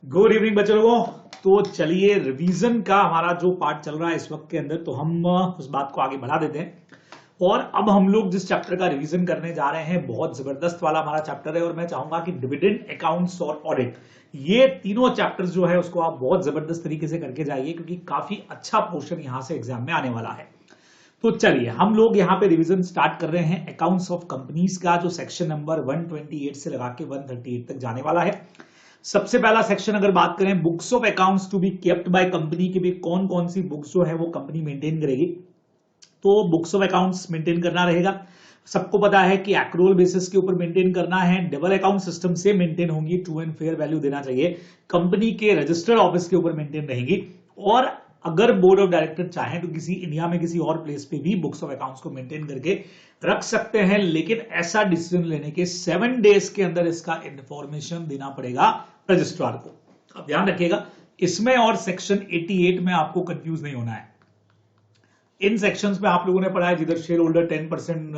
Good evening बच्चे लोगों। तो चलिए रिवीजन का हमारा जो पार्ट चल रहा है इस वक्त के अंदर, तो हम उस बात को आगे बढ़ा देते हैं। और अब हम लोग जिस चैप्टर का रिवीजन करने जा रहे हैं बहुत जबरदस्त वाला हमारा चैप्टर है, और मैं चाहूंगा कि डिविडेंड अकाउंट्स और ऑडिट, ये तीनों चैप्टर्स जो है उसको आप बहुत जबरदस्त तरीके से करके जाइए, क्योंकि काफी अच्छा पोर्शन यहां से एग्जाम में आने वाला है। तो चलिए हम लोग यहाँ पे रिवीजन स्टार्ट कर रहे हैं अकाउंट्स ऑफ कंपनीज का, जो सेक्शन नंबर 128 से लगा के 138 तक जाने वाला है। सबसे पहला सेक्शन अगर बात करें books of accounts to be kept by company, के भी कौन कौन सी बुक्स जो है वो कंपनी मेंटेन करेगी। तो बुक्स ऑफ अकाउंट्स मेंटेन करना रहेगा। सबको पता है कि एक्रूअल बेसिस के ऊपर मेंटेन करना है, डबल अकाउंट सिस्टम से मेंटेन होंगी, ट्रू एंड फेयर वैल्यू देना चाहिए, कंपनी के रजिस्टर्ड ऑफिस के ऊपर मेंटेन रहेंगी। और अगर बोर्ड ऑफ डायरेक्टर चाहें तो किसी इंडिया में किसी और प्लेस पे भी बुक्स ऑफ अकाउंट्स को मेंटेन करके रख सकते हैं, लेकिन ऐसा डिसीजन लेने के 7 डेज के अंदर इसका इंफॉर्मेशन देना पड़ेगा रजिस्ट्रार को। अब ध्यान रखिएगा, इसमें और सेक्शन 88 में आपको कंफ्यूज नहीं होना है। इन सेक्शंस में आप लोगों ने पढ़ा है जिधर शेयर होल्डर 10%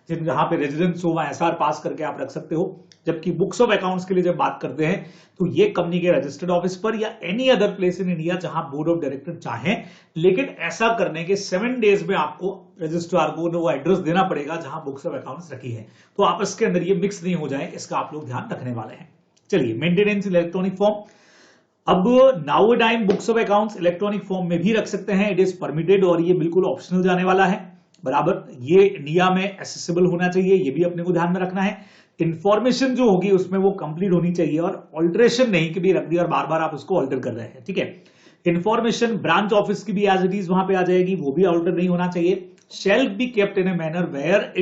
जहां पे रेजिडेंस हो वहां एसआर पास करके आप रख सकते हो, जबकि बुक्स ऑफ अकाउंट्स के लिए जब बात करते हैं तो ये कंपनी के रजिस्टर्ड ऑफिस पर या any other place in India जहां बोर्ड ऑफ डायरेक्टर चाहे, लेकिन ऐसा करने के 7 डेज में आपको रजिस्ट्रार को वो एड्रेस देना पड़ेगा जहां बुक्स ऑफ अकाउंट्स रखी है। तो आपस के अंदर ये मिक्स नहीं हो जाए, इसका आप लोग ध्यान रखने वाले हैं। चलिए, मेंटेनेंस इलेक्ट्रॉनिक फॉर्म। अब now time books of accounts electronic form में भी रख सकते हैं, इट इज परमिटेड, और ये बिल्कुल ऑप्शनल जाने वाला है। बराबर, ये इंडिया में एक्सेसिबल होना चाहिए, ये भी अपने को ध्यान में रखना है। इंफॉर्मेशन जो होगी उसमें वो कंप्लीट होनी चाहिए, और ऑल्टरेशन नहीं कि भी रख दिया और बार बार आप उसको ऑल्टर कर रहे हैं। ठीक है, इंफॉर्मेशन ब्रांच ऑफिस की भी एज इट इज वहां पे आ जाएगी, वो भी ऑल्टर नहीं होना चाहिए। Shall be kept in a manner where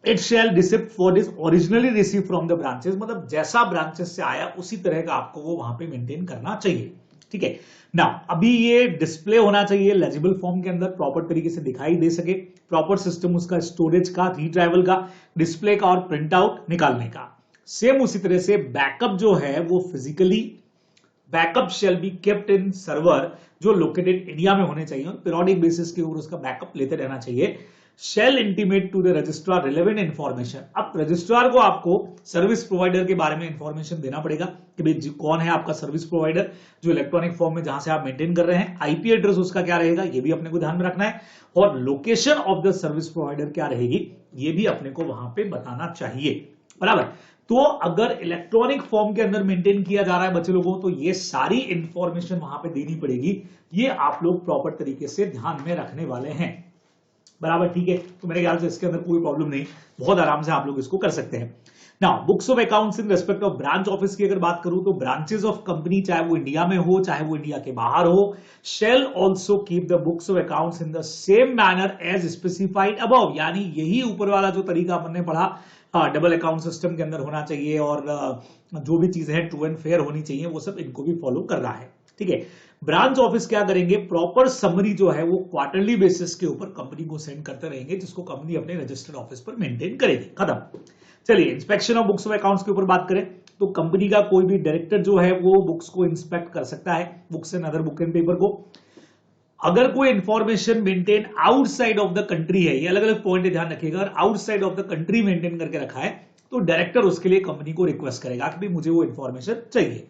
it shall receipt for is originally receive from the branches, मतलब जैसा ब्रांचेस से आया उसी तरह का आपको वो वहां पे मेंटेन करना चाहिए। ठीक है ना, अभी ये डिस्प्ले होना चाहिए लेजिबल फॉर्म के अंदर, प्रॉपर तरीके से दिखाई दे सके, प्रॉपर सिस्टम उसका स्टोरेज का, रिट्राइवल का, डिस्प्ले का और प्रिंट आउट निकालने का। सेम उसी तरह से बैकअप जो है वो physically backup shell be kept in server जो लोकेटेड इंडिया में होने चाहिए, और पीरियोडिक बेसिस के ऊपर उसका बैकअप लेते रहना चाहिए। Shall intimate to the registrar relevant information, अब रजिस्ट्रार को आपको सर्विस प्रोवाइडर के बारे में इंफॉर्मेशन देना पड़ेगा कि भाई कौन है आपका सर्विस प्रोवाइडर जो इलेक्ट्रॉनिक फॉर्म में जहां से आप मेंटेन कर रहे हैं, आईपी एड्रेस उसका क्या रहेगा ये भी अपने को ध्यान में रखना है, और location of the service provider क्या रहेगी ये भी अपने को वहां पे बताना चाहिए। बराबर, तो अगर इलेक्ट्रॉनिक फॉर्म के अंदर मेंटेन किया जा रहा है बच्चे लोगों, तो ये सारी इंफॉर्मेशन वहां पे देनी पड़ेगी, ये आप लोग प्रॉपर तरीके से ध्यान में रखने वाले हैं। बराबर, ठीक है, तो मेरे ख्याल से इसके अंदर कोई प्रॉब्लम नहीं, बहुत आराम से आप लोग इसको कर सकते हैं। Now books of accounts in respect of branch office की अगर बात करूं तो ब्रांचेस ऑफ कंपनी, चाहे वो इंडिया में हो चाहे वो इंडिया के बाहर हो, shall also keep the books of accounts in the same manner as specified above, यानी यही ऊपर वाला जो तरीका हमने पढ़ा डबल अकाउंट सिस्टम के अंदर होना चाहिए, और जो भी चीजें हैं ट्रू एंड फेयर होनी चाहिए, वो सब इनको भी फॉलो कर रहा है। ठीक है, ब्रांच ऑफिस क्या करेंगे, प्रॉपर समरी जो है वो क्वार्टरली बेसिस के ऊपर कंपनी को सेंड करते रहेंगे, जिसको कंपनी अपने रजिस्टर्ड ऑफिस पर मेंटेन करेगी। खत्म। चलिए, inspection of books of accounts के ऊपर बात करें तो कंपनी का कोई भी डायरेक्टर जो है वो बुक्स को इंस्पेक्ट कर सकता है, books and other book and paper को। अगर कोई information maintain outside of the country है, ये अलग अलग पॉइंट ध्यान रखिएगा, अगर outside of the country maintain करके रखा है तो डायरेक्टर उसके लिए कंपनी को रिक्वेस्ट करेगा कि मुझे वो इंफॉर्मेशन चाहिए।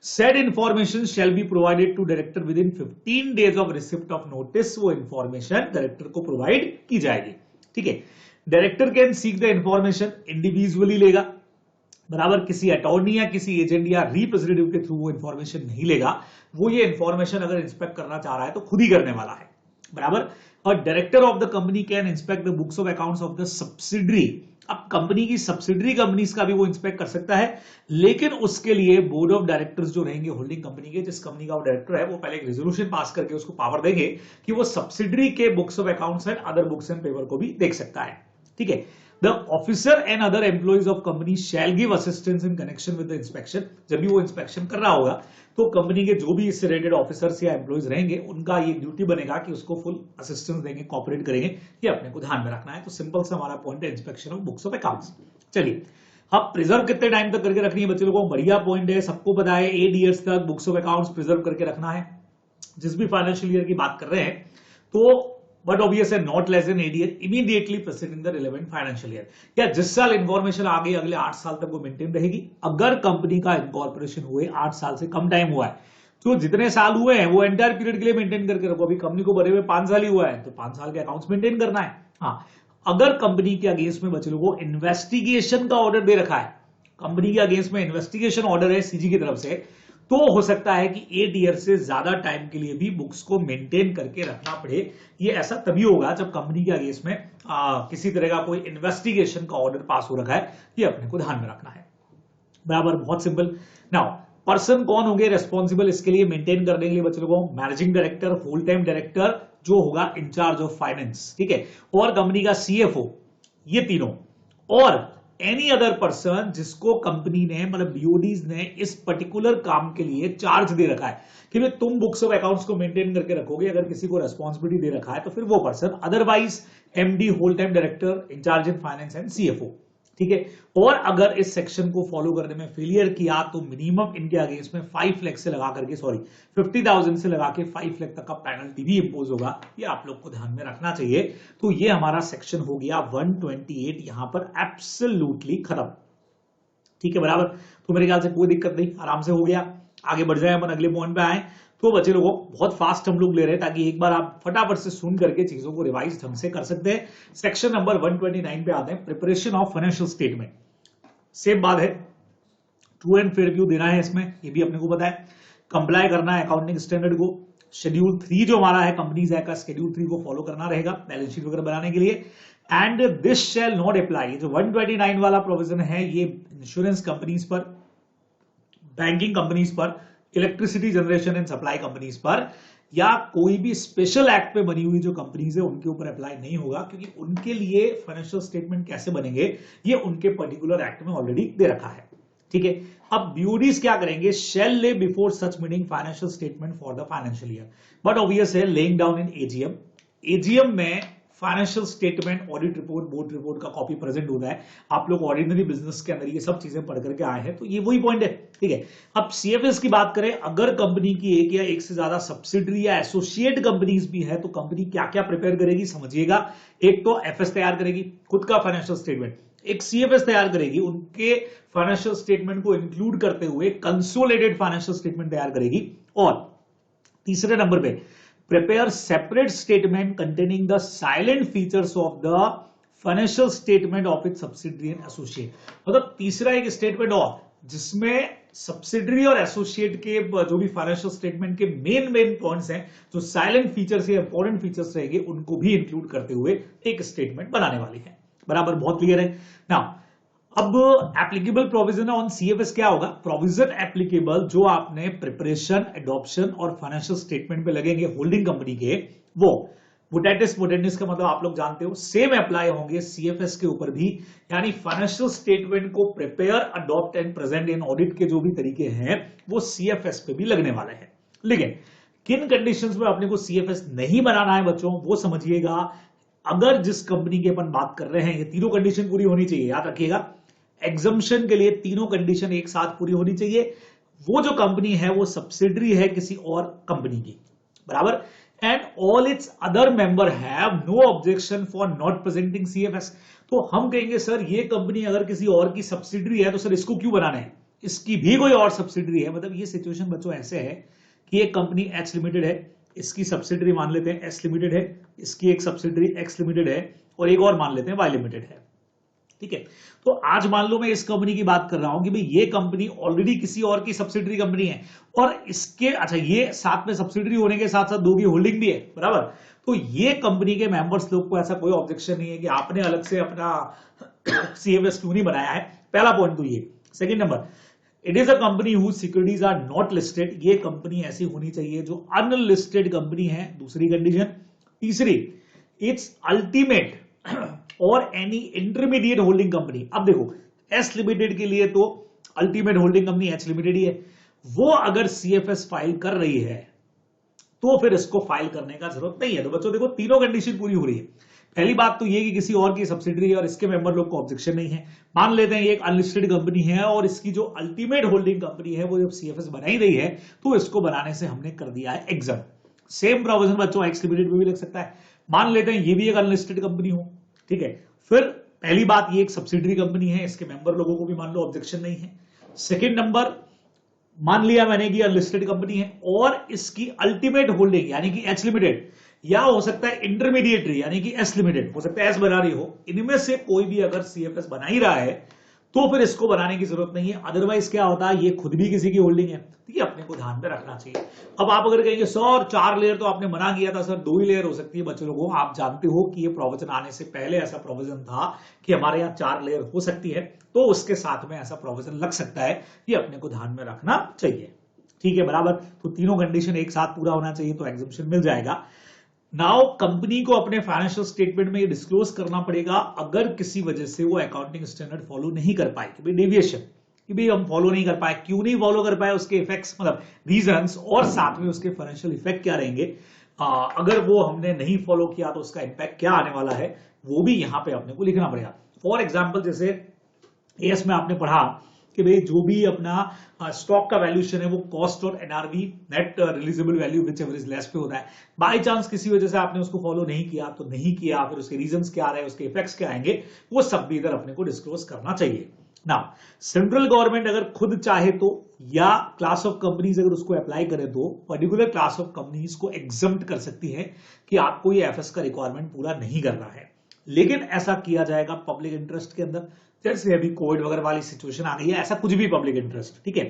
Said information shall be provided to director within 15 days of receipt of notice, वो इंफॉर्मेशन डायरेक्टर को प्रोवाइड की जाएगी। ठीक है, director can seek the information, individually लेगा, बराबर, किसी अटॉर्नी या किसी एजेंट या रिप्रेजेंटेटिव के थ्रू वो इंफॉर्मेशन नहीं लेगा, वो ये इंफॉर्मेशन अगर इंस्पेक्ट करना चाह रहा है तो खुद ही करने वाला है। बराबर, और director of the company can inspect the books of accounts of the subsidiary, अब कंपनी की सब्सिडरी कंपनीज का भी वो इंस्पेक्ट कर सकता है, लेकिन उसके लिए बोर्ड ऑफ डायरेक्टर्स जो रहेंगे होल्डिंग कंपनी के, जिस कंपनी का वो डायरेक्टर है वो पहले एक रेजोल्यूशन पास करके उसको पावर देंगे कि वो सब्सिडरी के books of accounts and other books and paper को भी देख सकता है। ठीक है, the officer and other employees of company shell give assistance in connection with the inspection, जब भी वो इंस्पेक्शन कर रहा होगा तो कंपनी के जो भी इससे रिलेटेड ऑफिसर्स या एम्प्लॉइज रहेंगे उनका ये ड्यूटी बनेगा कि उसको फुल असिस्टेंस देंगे, कोऑपरेट करेंगे, ये अपने को ध्यान में रखना है। तो सिंपल सा हमारा पॉइंट है inspection of books of accounts. चलिए, अब प्रिजर्व कितने टाइम तक करके रखनी है बच्चे लोगों को, बढ़िया पॉइंट है, सबको पता है 8 ईयर्स तक बुक्स ऑफ अकाउंट्स प्रिजर्व करके रखना है। जिस भी फाइनेंशियल ईयर की बात कर रहे हैं तो बट ऑब्वियस है not less then 8 year immediately presiding the relevant financial year, या जिस साल इन्फॉर्मेशन आ गई अगले 8 साल तक वो मेंटेन रहेगी। अगर कंपनी का इनकॉर्पोरेशन हुए 8 साल से कम टाइम हुआ है, तो जितने साल हुए हैं वो एंटायर पीरियड के लिए मेंटेन करके रखो। अभी कंपनी को भरे हुए 5 साल ही हुआ है तो 5 साल के अकाउंट्स मेंटेन करना है। हाँ, अगर कंपनी के अगेंस्ट में बच्चे लोगों को इन्वेस्टिगेशन का ऑर्डर दे रखा है, कंपनी के अगेंस्ट में इन्वेस्टिगेशन ऑर्डर है सीजी की तरफ से, तो हो सकता है कि 8 ईयर से ज्यादा टाइम के लिए भी बुक्स को मेंटेन करके रखना पड़े। ये ऐसा तभी होगा जब कंपनी के अगेंस्ट में किसी तरह का कोई इन्वेस्टिगेशन का ऑर्डर पास हो रखा है। ये अपने को ध्यान में रखना है। बराबर, बहुत सिंपल। नाउ पर्सन कौन होंगे रेस्पॉन्सिबल इसके लिए मेंटेन करने के लिए बच्चे लोगों? Managing director, full time director जो होगा इंचार्ज ऑफ फाइनेंस, ठीक है, और कंपनी का सीएफओ, ये तीनों, और एनी अदर पर्सन जिसको कंपनी ने मतलब बीओडीज ने इस पर्टिकुलर काम के लिए चार्ज दे रखा है कि भाई तुम बुक्स ऑफ अकाउंट्स को मेंटेन करके रखोगे। अगर किसी को रेस्पॉन्सिबिलिटी दे रखा है तो फिर वो person, otherwise MD, whole time director, incharge in finance and CFO, ठीक है। और अगर इस सेक्शन को फॉलो करने में फेलियर किया तो मिनिमम इनके अगेंस्ट में 5 लाख से लगा करके 50,000 से लगा के 5 लाख तक का पेनल्टी भी इंपोज होगा। ये आप लोग को ध्यान में रखना चाहिए। तो ये हमारा सेक्शन हो गया 128 यहां पर एब्सोल्युटली खत्म, ठीक है, बराबर। तो मेरे ख्याल से कोई दिक्कत नहीं, आराम से हो गया। आगे बढ़ जाए, अपन अगले पॉइंट पे आए। तो बच्चे लोगों बहुत फास्ट हम लोग ले रहे हैं ताकि एक बार आप फटाफट से सुन करके चीजों को रिवाइज ढंग से कर सकते हैं। सेक्शन नंबर 129 पे आते हैं, preparation of financial statement. Same बात है, ट्रू एंड फेयर व्यू देना है इसमें, ये भी अपने को पता है। कंप्लाई करना है अकाउंटिंग स्टैंडर्ड को। शेड्यूल 3 जो हमारा है कंपनीज एक्ट का, शेड्यूल 3 को फॉलो करना रहेगा बैलेंस शीट वगैरह बनाने के लिए। And this shall not apply, जो 129 वाला प्रोविजन है ये इंश्योरेंस कंपनीज पर, बैंकिंग कंपनीज पर, electricity generation and supply companies पर, या कोई भी स्पेशल एक्ट पे बनी हुई जो कंपनीज है उनके ऊपर अप्लाई नहीं होगा, क्योंकि उनके लिए फाइनेंशियल स्टेटमेंट कैसे बनेंगे ये उनके पर्टिकुलर एक्ट में ऑलरेडी दे रखा है, ठीक है। अब ब्यूडीज क्या करेंगे? Shall lay before such meeting financial statement for the financial year, but obvious है laying down in AGM. AGM में financial statement, audit report, board report का कॉपी प्रेजेंट होता है। आप लोग ऑर्डिनरी बिजनेस के अंदर ये सब चीजें पढ़ करके आए हैं, तो ये वही पॉइंट है, ठीक है। अब सीएफएस की बात करें, अगर कंपनी की एक या एक से ज्यादा सब्सिडरी या एसोसिएट कंपनीज भी है तो कंपनी क्या क्या प्रिपेयर करेगी समझिएगा। एक तो एफएस तैयार करेगी, खुद का फाइनेंशियल स्टेटमेंट, एक सीएफएस तैयार करेगी, उनके फाइनेंशियल स्टेटमेंट को इंक्लूड करते हुए कंसोलिडेटेड फाइनेंशियल स्टेटमेंट तैयार करेगी, और तीसरे नंबर पे prepare separate statement containing the silent features of the financial statement of its subsidiary and associate। मतलब तीसरा एक स्टेटमेंट और जिसमें सब्सिडरी और एसोसिएट के जो भी फाइनेंशियल स्टेटमेंट के मेन पॉइंट्स हैं, जो साइलेंट फीचर्स या इंपॉर्टेंट फीचर्स रहेंगे, उनको भी इंक्लूड करते हुए एक स्टेटमेंट बनाने वाली है। बराबर, बहुत क्लियर है ना। अब एप्लीकेबल प्रोविजन ऑन सीएफएस क्या होगा? प्रोविजन एप्लीकेबल जो आपने प्रिपरेशन, एडॉप्शन और फाइनेंशियल स्टेटमेंट पे लगेंगे होल्डिंग कंपनी के, वो मुटेटिस मुटेंडिस का मतलब आप लोग जानते हो, सेम अप्लाई होंगे सीएफएस के ऊपर भी। यानी फाइनेंशियल स्टेटमेंट को prepare, adopt and present in audit के जो भी तरीके हैं वो सीएफएस पे भी लगने वाले हैं। लेकिन किन कंडीशंस में अपने को सीएफएस नहीं बनाना है बच्चों, वो समझिएगा। अगर जिस कंपनी की अपन बात कर रहे हैं, ये तीनों कंडीशन पूरी होनी चाहिए, याद रखिएगा। एग्जम्पशन के लिए तीनों कंडीशन एक साथ पूरी होनी चाहिए। वो जो कंपनी है वो सब्सिडरी है किसी और कंपनी की, बराबर। And all its other member have no objection for not presenting CFS. तो हम कहेंगे सर ये कंपनी अगर किसी और की सब्सिडरी है तो सर इसको क्यों बनाना है, इसकी भी कोई और सब्सिडरी है। मतलब ये सिचुएशन बच्चों ऐसे है कि एक कंपनी एच लिमिटेड है, इसकी सब्सिडरी मान लेते हैं एस लिमिटेड है, इसकी एक सब्सिडरी एक्स लिमिटेड है, और एक और मान लेते हैं वाई लिमिटेड है, ठीक है। तो आज मान लो मैं इस कंपनी की बात कर रहा हूं कि भाई ये कंपनी ऑलरेडी किसी और की सब्सिडरी कंपनी है, और इसके अच्छा ये साथ में सब्सिडरी होने के साथ साथ दो की होल्डिंग भी है, बराबर। तो ये कंपनी के मेंबर्स लोग को ऐसा कोई ऑब्जेक्शन नहीं है कि आपने अलग से अपना सीएफएस क्यों नहीं बनाया है। पहला पॉइंट तो ये। Second number, it is a company whose securities are not listed. ये कंपनी ऐसी होनी चाहिए जो अनलिस्टेड कंपनी है, दूसरी कंडीशन। तीसरी, it's ultimate or any intermediate holding company. अब देखो एस लिमिटेड के लिए तो ultimate holding company H limited ही है, वो अगर सीएफएस फाइल कर रही है तो फिर इसको फाइल करने का जरूरत नहीं है। तो बच्चों देखो तीनों कंडीशन पूरी हो रही है। पहली बात तो ये कि किसी और की सब्सिडरी है और इसके मेंबर लोग को ऑब्जेक्शन नहीं है। मान लेते हैं ये एक अनलिस्टेड कंपनी है और इसकी जो अल्टीमेट होल्डिंग कंपनी है वो जब सीएफएस बना ही रही है तो इसको बनाने से हमने कर दिया है एग्जाम। सेम प्रोविजन बच्चों एक्स लिमिटेड में भी लग सकता है। मान लेते हैं ये भी एक अनलिस्टेड कंपनी हो, ठीक है। फिर पहली बात, ये एक सब्सिडरी कंपनी है, इसके मेंबर लोगों को भी मान लो ऑब्जेक्शन नहीं है। सेकंड नंबर, मान लिया मैंने कि अनलिस्टेड कंपनी है और इसकी अल्टीमेट होल्डिंग यानी कि एच लिमिटेड, या हो सकता है इंटरमीडिएटरी यानी कि एस लिमिटेड, हो सकता है एस बना रही हो, इनमें से कोई भी अगर सीएफएस बना ही रहा है तो फिर इसको बनाने की जरूरत नहीं है। अदरवाइज क्या होता है, ये खुद भी किसी की होल्डिंग है, तो ये अपने को ध्यान में रखना चाहिए। अब आप अगर कहेंगे सर 4 लेयर तो आपने मना किया था, सर 2 ही लेयर हो सकती है बच्चों लोगों, आप जानते हो कि ये प्रोविजन आने से पहले ऐसा प्रोविजन था कि हमारे यहाँ 4 लेयर हो सकती है, तो उसके साथ में ऐसा प्रोविजन लग सकता है, ये अपने को ध्यान में रखना चाहिए, ठीक है, बराबर। तो तीनों कंडीशन एक साथ पूरा होना चाहिए तो एग्जम्पशन मिल जाएगा। नाउ कंपनी को अपने फाइनेंशियल स्टेटमेंट में ये डिस्क्लोज करना पड़ेगा अगर किसी वजह से वो अकाउंटिंग स्टैंडर्ड फॉलो नहीं कर पाए, कि भाई डेविएशन, कि भाई हम फॉलो नहीं कर पाए, क्यों नहीं फॉलो कर पाए, उसके इफेक्ट्स मतलब रीजंस, और साथ में उसके फाइनेंशियल इफेक्ट क्या रहेंगे, अगर वो हमने नहीं फॉलो किया तो उसका इंपैक्ट क्या आने वाला है, वो भी यहां पे अपने को लिखना पड़ेगा। फॉर एग्जाम्पल, जैसे एएस में आपने पढ़ा कि भाई जो भी अपना स्टॉक का वैल्यूएशन है वो कॉस्ट और NRV net realisable value whichever is less पे होता है। बाय चांस किसी वजह से आपने उसको फॉलो नहीं किया तो नहीं किया, फिर उसके रीजंस क्या रहे, उसके इफेक्ट्स क्या आएंगे, वो सब भी इधर अपने को डिस्क्लोज करना चाहिए। ना सेंट्रल गवर्नमेंट अगर खुद चाहे तो, या क्लास ऑफ कंपनीज अगर उसको अप्लाई करे तो पर्टिकुलर क्लास ऑफ कंपनीज को एग्जम्प्ट कर सकती है कि आपको ये एफएस का रिक्वायरमेंट पूरा नहीं करना है, लेकिन ऐसा किया जाएगा पब्लिक इंटरेस्ट के अंदर, जैसे अभी कोविड वगैरह वाली सिचुएशन आ गई है, ऐसा कुछ भी पब्लिक इंटरेस्ट, ठीक है।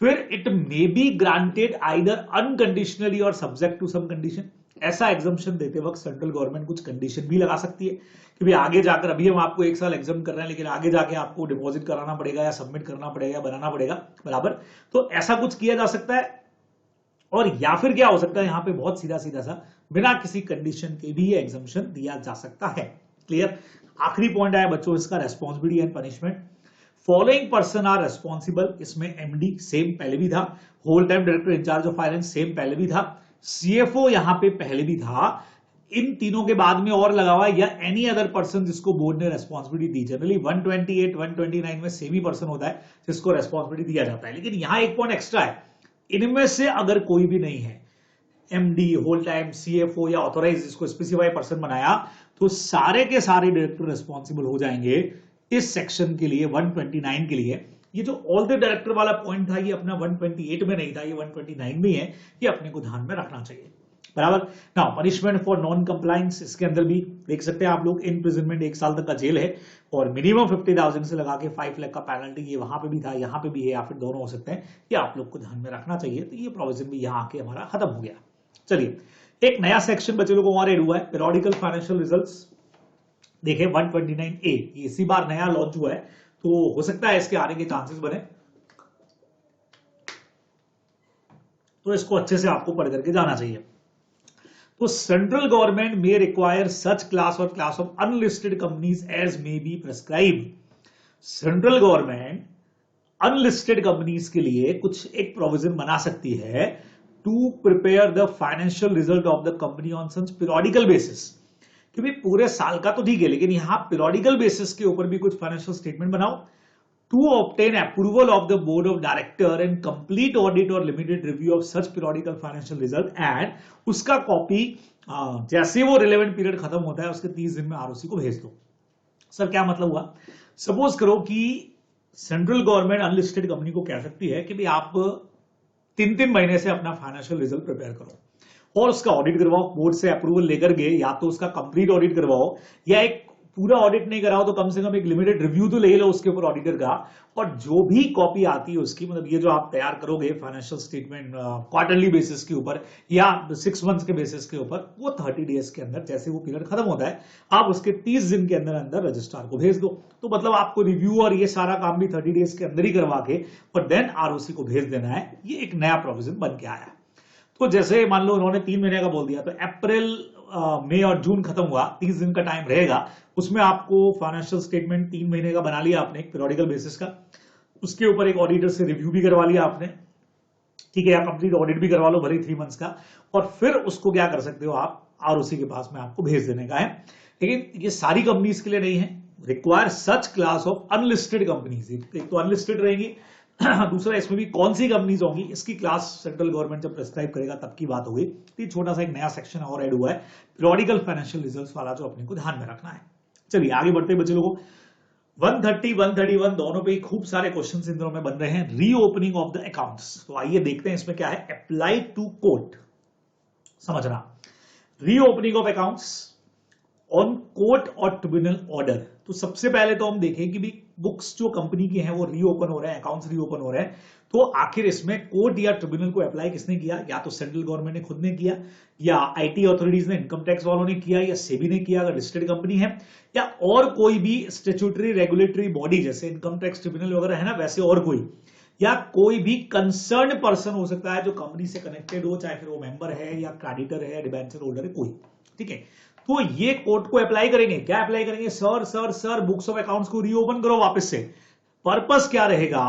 फिर it may be granted either unconditionally और सब्जेक्ट टू सम कंडीशन। ऐसा एग्जम्पशन देते वक्त सेंट्रल गवर्नमेंट कुछ कंडीशन भी लगा सकती है कि भाई आगे जाकर, अभी हम आपको 1 साल एग्जाम कर रहे हैं लेकिन आगे जाके आपको डिपॉजिट कराना पड़ेगा या सबमिट करना पड़ेगा या बनाना पड़ेगा, बराबर। तो ऐसा कुछ किया जा सकता है। और या फिर क्या हो सकता है, यहां पे बहुत सीधा सीधा सा बिना किसी कंडीशन के भी ये एग्जम्पशन दिया जा सकता है। क्लियर। आखिरी पॉइंट आया बच्चों इसका, responsibility and punishment. Following person are responsible, इसमें एमडी सेम पहले भी था, whole time director incharge of finance same पहले भी था, सीएफओ यहां पे पहले भी था, इन तीनों के बाद में और लगा हुआ या एनी अदर पर्सन जिसको बोर्ड ने रेस्पॉन्सिबिलिटी दी। जनरली 128 129 में सेम ही पर्सन होता है जिसको रेस्पॉन्सिबिलिटी दिया जाता है, लेकिन यहां एक पॉइंट एक्स्ट्रा है, इनमें से अगर कोई भी नहीं है, एमडी, होल टाइम, सीएफओ या ऑथोराइज जिसको स्पेसिफाई पर्सन बनाया, तो सारे के सारे डायरेक्टर रेस्पॉन्सिबल हो जाएंगे इस सेक्शन के लिए 129 के लिए। ये जो ऑल द डायरेक्टर वाला पॉइंट था ये अपना 128 में नहीं था, ये 129 में है, ये अपने को ध्यान में रखना चाहिए, बराबर। Now punishment for non compliance, इसके अंदर भी देख सकते हैं आप लोग, इम्प्रिजनमेंट 1 साल तक का जेल है और मिनिमम 50,000 से लगा के 5 लाख का पेनल्टी, ये वहां पे भी था यहाँ पे भी है, या फिर दोनों हो सकते हैं, ये आप लोग को ध्यान में रखना चाहिए। तो ये प्रोविजन भी यहाँ आके हमारा खत्म हो गया। चलिए एक नया सेक्शन बच्चे लोगों को और ऐड हुआ है, पीरियोडिकल फाइनेंशियल रिजल्ट्स। देखिए 129A ये इसी बार नया लॉन्च हुआ है, तो हो सकता है इसके आने के चांसेस बने, तो इसको अच्छे से आपको पढ़ करके जाना चाहिए। तो central government may require such class or class of unlisted companies as may be prescribe. Central government unlisted companies के लिए कुछ एक प्रोविजन बना सकती है to prepare the financial result of the company on such periodical basis, कि भाई पूरे साल का तो ठीक है लेकिन यहां पीरियोडिकल बेसिस के ऊपर भी कुछ फाइनेंशियल स्टेटमेंट बनाओ, to obtain approval of the board of director and complete audit or limited review of such periodical financial result, and उसका कॉपी जैसे वो रिलेवेंट पीरियड खत्म होता है उसके 30 दिन में आरओसी को भेज दो। सर क्या मतलब हुआ, सपोज करो कि सेंट्रल गवर्नमेंट अनलिस्टेड कंपनी को कह सकती है कि भाई आप 3-3 महीने से अपना फाइनेंशियल रिजल्ट प्रिपेयर करो और उसका ऑडिट करवाओ, बोर्ड से अप्रूवल लेकर के, या तो उसका कंप्लीट ऑडिट करवाओ या एक पूरा ऑडिट नहीं कराओ तो कम से कम एक लिमिटेड रिव्यू तो ले लो उसके ऊपर ऑडिटर का, और जो भी कॉपी आती है उसकी, मतलब ये जो आप तैयार करोगे फाइनेंशियल स्टेटमेंट क्वार्टरली बेसिस के ऊपर या 6 मंथ्स के बेसिस के ऊपर, वो 30 डेज के अंदर, जैसे वो पीरियड खत्म होता है आप उसके 30 दिन के अंदर अंदर रजिस्ट्रार को भेज दो। तो मतलब आपको रिव्यू और ये सारा काम भी 30 डेज के अंदर ही करवा के और देन आरओसी को भेज देना है। ये एक नया प्रोविजन बन के आया। तो जैसे मान लो उन्होंने 3 महीने का बोल दिया, तो अप्रैल, मई और जून खत्म हुआ, 30 दिन का टाइम रहेगा, उसमें आपको फाइनेंशियल स्टेटमेंट 3 महीने का बना लिया आपने पीरियोडिकल बेसिस का, उसके ऊपर एक ऑडिटर से रिव्यू भी करवा लिया आपने, ठीक है, या कंप्लीट ऑडिट भी करवा लो भले 3 मंथ्स का, और फिर उसको क्या कर सकते हो आप आरओसी के पास में आपको भेज देने का है। लेकिन ये सारी कंपनीज के लिए नहीं है, require such class of unlisted companies, एक तो अनलिस्टेड रहेंगी, दूसरा इसमें भी कौन सी कंपनीज होंगी इसकी क्लास सेंट्रल गवर्नमेंट जब प्रेस्क्राइब करेगा तब की बात होगी। तो छोटा सा एक नया सेक्शन और ऐड हुआ है पीरियोडिकल फाइनेंशियल रिजल्ट्स वाला, जो अपने को ध्यान में रखना है। चलिए आगे बढ़ते बच्चे लोगों, 130 131 दोनों पे खूब सारे क्वेश्चंस इन दोनों में बन रहे हैं। रीओपनिंग ऑफ द अकाउंट्स, तो आइए देखते हैं इसमें क्या है। अप्लाई टू कोर्ट, समझना, reopening of accounts on court और ट्रिब्यूनल ऑर्डर। तो सबसे पहले तो हम देखें कि भी बुक्स जो कंपनी की हैं वो रीओपन हो रहे हैं, अकाउंट्स रीओपन हो रहे हैं, तो आखिर इसमें कोर्ट या ट्रिब्यूनल को अप्लाई किसने किया? या तो सेंट्रल गवर्नमेंट ने खुद ने किया, या आईटी अथॉरिटीज ने, इनकम टैक्स वालों ने किया, या सेबी ने किया अगर लिस्टेड कंपनी है, या और कोई भी स्टैट्यूटरी रेगुलेटरी बॉडी जैसे इनकम टैक्स ट्रिब्यूनल वगैरह है ना, वैसे और कोई, या कोई भी कंसर्न पर्सन हो सकता है जो कंपनी से कनेक्टेड हो, चाहे फिर वो मेंबर है या क्रेडिटर है, डिबेंचर होल्डर है कोई, ठीक है। तो ये कोर्ट को अप्लाई करेंगे। क्या अप्लाई करेंगे? सर बुक्स ऑफ अकाउंट्स को रीओपन करो वापस से। पर्पस क्या रहेगा?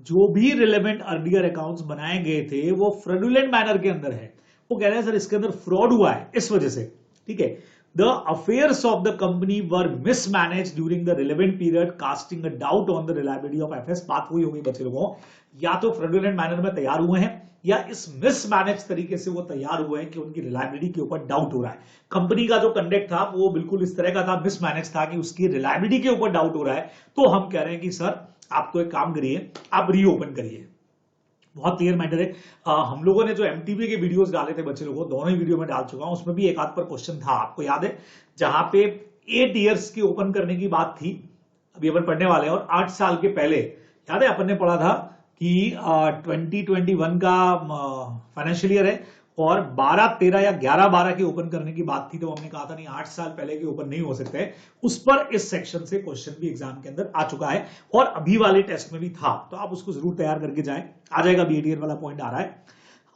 जो भी रिलेवेंट अर्लियर अकाउंट्स बनाए गए थे वो फ्रॉडुलेंट मैनर के अंदर है। वो कह रहे हैं सर इसके अंदर फ्रॉड हुआ है इस वजह से, ठीक है। The affairs of the company were mismanage during the relevant period casting a doubt on the reliability of FS. बात हुई होगी बच्चे लोगों, या तो फ्रॉडुलेंट मैनर में तैयार हुए हैं या इस मिसमैनेज तरीके से वो तैयार हुए हैं कि उनकी रिलायबिलिटी के ऊपर डाउट हो रहा है। कंपनी का जो कंडक्ट था वो बिल्कुल इस तरह का था, मिसमैनेज था कि उसकी रिलायबिलिटी के ऊपर डाउट हो रहा है। तो हम कह रहे हैं कि सर आप तो एक काम करिए, आप रीओपन करिए। बहुत क्लियर मैटर है। हम लोगों ने जो एमटीबी के वीडियोस डाले थे बच्चे लोगों, दोनों ही वीडियो में डाल चुका हूं, उसमें भी एक आध पर क्वेश्चन था, आपको याद है, जहां पे 8 इयर्स की ओपन करने की बात थी, अभी अपन पढ़ने वाले हैं, और 8 साल के पहले याद है अपन ने पढ़ा था कि 2021 का फाइनेंशियल ईयर है और 12 13 या 11 12 की ओपन करने की बात थी, तो हमने कहा था नहीं 8 साल पहले के ओपन नहीं हो सकते। उस पर इस सेक्शन से क्वेश्चन भी एग्जाम के अंदर आ चुका है और अभी वाले टेस्ट में भी था, तो आप उसको जरूर तैयार करके जाएं। आ जाएगा, बीएटीआर वाला पॉइंट आ रहा है।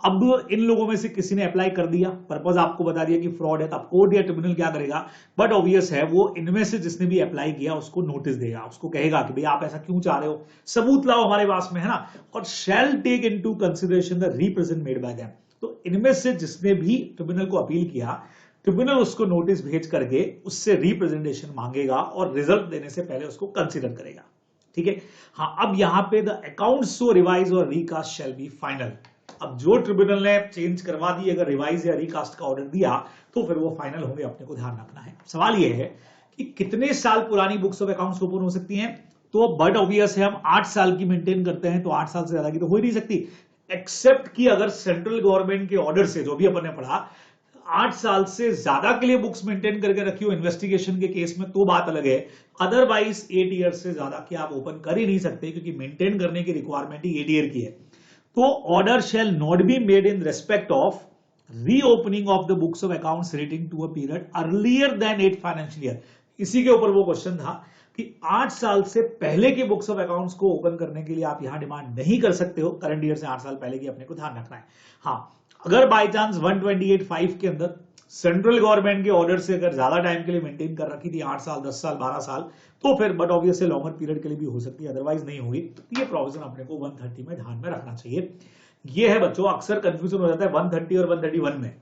अब इन लोगों में से किसी ने अप्लाई कर दिया, पर्पज आपको बता दिया कि फ्रॉड है, तो अब कोर्ट या ट्रिब्यूनल क्या करेगा? बट ऑब्वियस है वो इनमें से जिसने भी अप्लाई किया उसको नोटिस देगा, उसको कहेगा कि भाई आप ऐसा क्यों चाह रहे हो, सबूत लाओ हमारे पास में, है ना, और shall take into consideration the represent made by them. तो इनमें से जिसने भी ट्रिब्यूनल को अपील किया, ट्रिब्यूनल उसको नोटिस भेज करके उससे रिप्रेजेंटेशन मांगेगा और रिजल्ट देने से पहले उसको कंसिडर करेगा, ठीक है। हाँ, अब यहां पे द अकाउंट्स सो रिवाइज और रिकास्ट शैल बी फाइनल। अब जो ट्रिब्यूनल ने चेंज करवा दी, अगर रिवाइज या रिकास्ट का ऑर्डर दिया तो फिर वो फाइनल होंगे, अपने को ध्यान रखना है। सवाल ये है कि कितने साल पुरानी बुक्स ऑफ अकाउंट्स ओपन हो सकती हैं? तो बट ऑब्वियस है हम 8 साल की मेंटेन करते हैं, तो 8 साल से ज्यादा की तो हो ही नहीं सकती, एक्सेप्ट कि अगर सेंट्रल गवर्नमेंट के ऑर्डर से, जो भी अपन ने पढ़ा, 8 साल से ज्यादा के लिए बुक्स मेंटेन करके रखी हो इन्वेस्टिगेशन के केस में, तो बात अलग है। अदरवाइज 8 ईयर से ज्यादा की आप ओपन कर ही नहीं सकते, क्योंकि मेंटेन करने की रिक्वायरमेंट ही 8 ईयर की है। तो order shall not be made in respect of reopening of the books of accounts relating to a period earlier than 8 financial year. इसी के ऊपर वो क्वेश्चन था कि 8 साल से पहले के बुक्स ऑफ अकाउंट्स को ओपन करने के लिए आप यहां डिमांड नहीं कर सकते हो, करंट ईयर से 8 साल पहले की, अपने को ध्यान रखना है। हाँ, अगर बाय चांस 128(5) के अंदर सेंट्रल गवर्नमेंट के ऑर्डर से अगर ज्यादा टाइम के लिए मेंटेन कर रखी थी, 8 साल 10 साल 12 साल, तो फिर बट ऑब्वियसली लॉन्गर पीरियड के लिए भी हो सकती है, अदरवाइज नहीं होगी। तो ये प्रोविजन अपने को 130 में ध्यान में रखना चाहिए। ये है बच्चों, अक्सर कंफ्यूजन हो जाता है 130 और 131 में।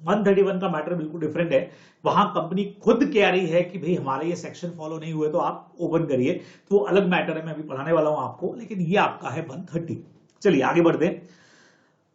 131 का मैटर बिल्कुल डिफरेंट है, वहां कंपनी खुद कह रही है कि भाई हमारे ये सेक्शन फॉलो नहीं हुए तो आप ओपन करिए, तो अलग मैटर है, मैं अभी पढ़ाने वाला हूं आपको, लेकिन ये आपका है 130। चलिए आगे बढ़ते हैं।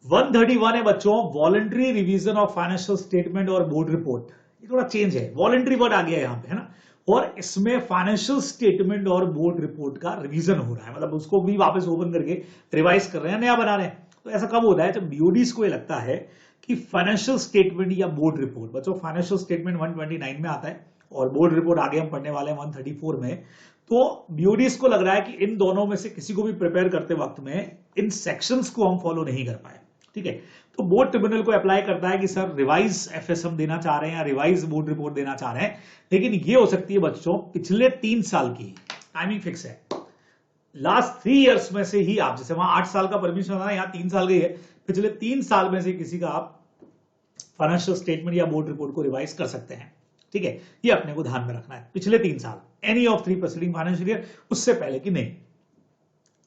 131 है बच्चों, voluntary revision of financial statement और बोर्ड रिपोर्ट। ये थोड़ा चेंज है, वॉलंटरी वर्ड आ गया यहां पे, है ना, और इसमें फाइनेंशियल स्टेटमेंट और बोर्ड रिपोर्ट का रिवीजन हो रहा है, मतलब उसको भी वापस ओपन करके रिवाइज कर रहे हैं, नया बना रहे हैं। तो ऐसा कब होता है? जब बीओडीज को ये लगता है कि फाइनेंशियल स्टेटमेंट या बोर्ड रिपोर्ट, बच्चों फाइनेंशियल स्टेटमेंट 129 में आता है और बोर्ड रिपोर्ट आगे हम पढ़ने वाले हैं 134 में। तो बीओडीज को लग रहा है कि इन दोनों में से किसी को भी प्रिपेयर करते वक्त में इन सेक्शंस को हम फॉलो नहीं कर पाए, ठीक है। तो बोर्ड ट्रिब्यूनल को अप्लाई करता है कि सर रिवाइज एफएस हम देना चाह रहे हैं या रिवाइज बोर्ड रिपोर्ट देना चाह रहे हैं, लेकिन ये हो सकती है बच्चों पिछले 3 साल की, टाइमिंग फिक्स है, लास्ट 3 इयर्स में से ही आप, जैसे वहां 8 साल का परमिशन था, यहाँ 3 साल गई है, पिछले 3 साल में से किसी का आप फाइनेंशियल स्टेटमेंट या बोर्ड रिपोर्ट को रिवाइज कर सकते हैं, ठीक है। ये अपने को ध्यान में रखना है, पिछले 3 साल, any of 3 preceding financial year, उससे पहले की नहीं।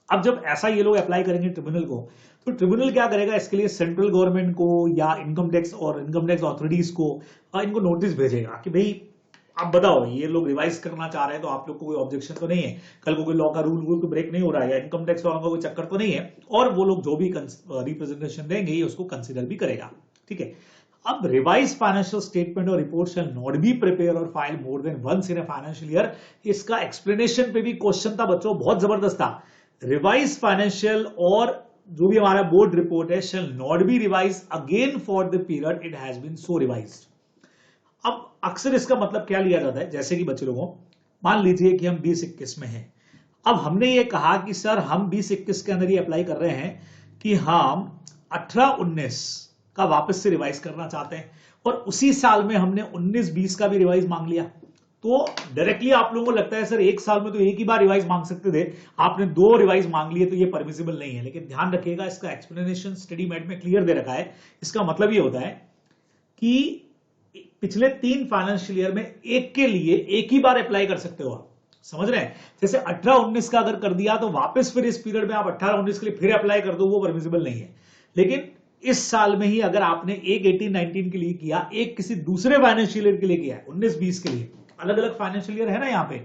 अब जब ऐसा ये लोग अप्लाई करेंगे ट्रिब्यूनल को, तो ट्रिब्यूनल क्या करेगा? इसके लिए सेंट्रल गवर्नमेंट को या इनकम टैक्स और इनकम टैक्स अथॉरिटीज को इनको नोटिस भेजेगा कि भाई आप बताओ, ये लोग रिवाइज करना चाह रहे हैं तो आप लोग को कोई ऑब्जेक्शन तो नहीं है, कल को कोई लॉ का रूल तो ब्रेक नहीं हो रहा है, या इनकम टैक्स लॉ का कोई चक्कर तो नहीं है, और वो लोग जो भी रिप्रेजेंटेशन देंगे ये उसको कंसिडर भी करेगा, ठीक है। अब रिवाइज फाइनेंशियल स्टेटमेंट और report shall not be prepare और file more than once in a financial year. इसका एक्सप्लेनेशन पे भी क्वेश्चन था बच्चों, बहुत जबरदस्त था। रिवाइज फाइनेंशियल और जो भी हमारा बोर्ड रिपोर्ट है shall not be revise again for the period it has been so revised. अब अक्सर इसका मतलब क्या लिया जाता है, जैसे कि बच्चे लोगों मान लीजिए कि हम 2021 में हैं, अब हमने ये कहा कि सर हम 2021 के अंदर ये अप्लाई कर रहे हैं कि हम 18-19 का वापस से रिवाइज करना चाहते हैं, और उसी साल में हमने 19-20 का भी रिवाइज मांग लिया, तो डायरेक्टली आप लोगों को लगता है सर एक साल में तो एक ही बार रिवाइज मांग सकते थे, आपने 2 रिवाइज मांग लिए तो ये परमिसिबल नहीं है। लेकिन ध्यान रखिएगा, इसका एक्सप्लेनेशन स्टडी मेट में क्लियर दे रखा है। इसका मतलब ये होता है कि पिछले 3 फाइनेंशियल ईयर में एक के लिए एक ही बार अप्लाई कर सकते हो आप, समझ रहे हैं। जैसे 18-19 का अगर कर दिया तो वापस फिर इस पीरियड में आप 18-19 के लिए फिर अप्लाई कर दो, वो परमिसिबल नहीं है। लेकिन इस साल में ही अगर आपने एक 18-19 के लिए किया, एक किसी दूसरे फाइनेंशियल ईयर के लिए किया है, 19-20 के लिए, अलग अलग फाइनेंशियल ईयर है ना यहाँ पे,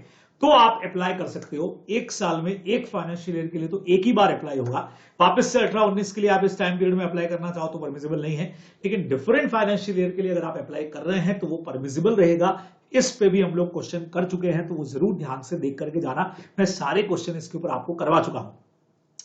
तो आप अप्लाई कर सकते हो। एक साल में एक फाइनेंशियल ईयर के लिए तो एक ही बार अप्लाई होगा, वापस से 18-19 के लिए आप इस टाइम पीरियड में अप्लाई करना चाहो तो परमिसिबल नहीं है। लेकिन डिफरेंट फाइनेंशियल ईयर के लिए अगर आप अप्लाई कर रहे हैं तो वो परमिसिबल रहेगा। इस पे भी हम लोग क्वेश्चन कर चुके हैं, तो वो जरूर ध्यान से देख करके जाना, मैं सारे क्वेश्चन इसके ऊपर आपको करवा चुका हूं,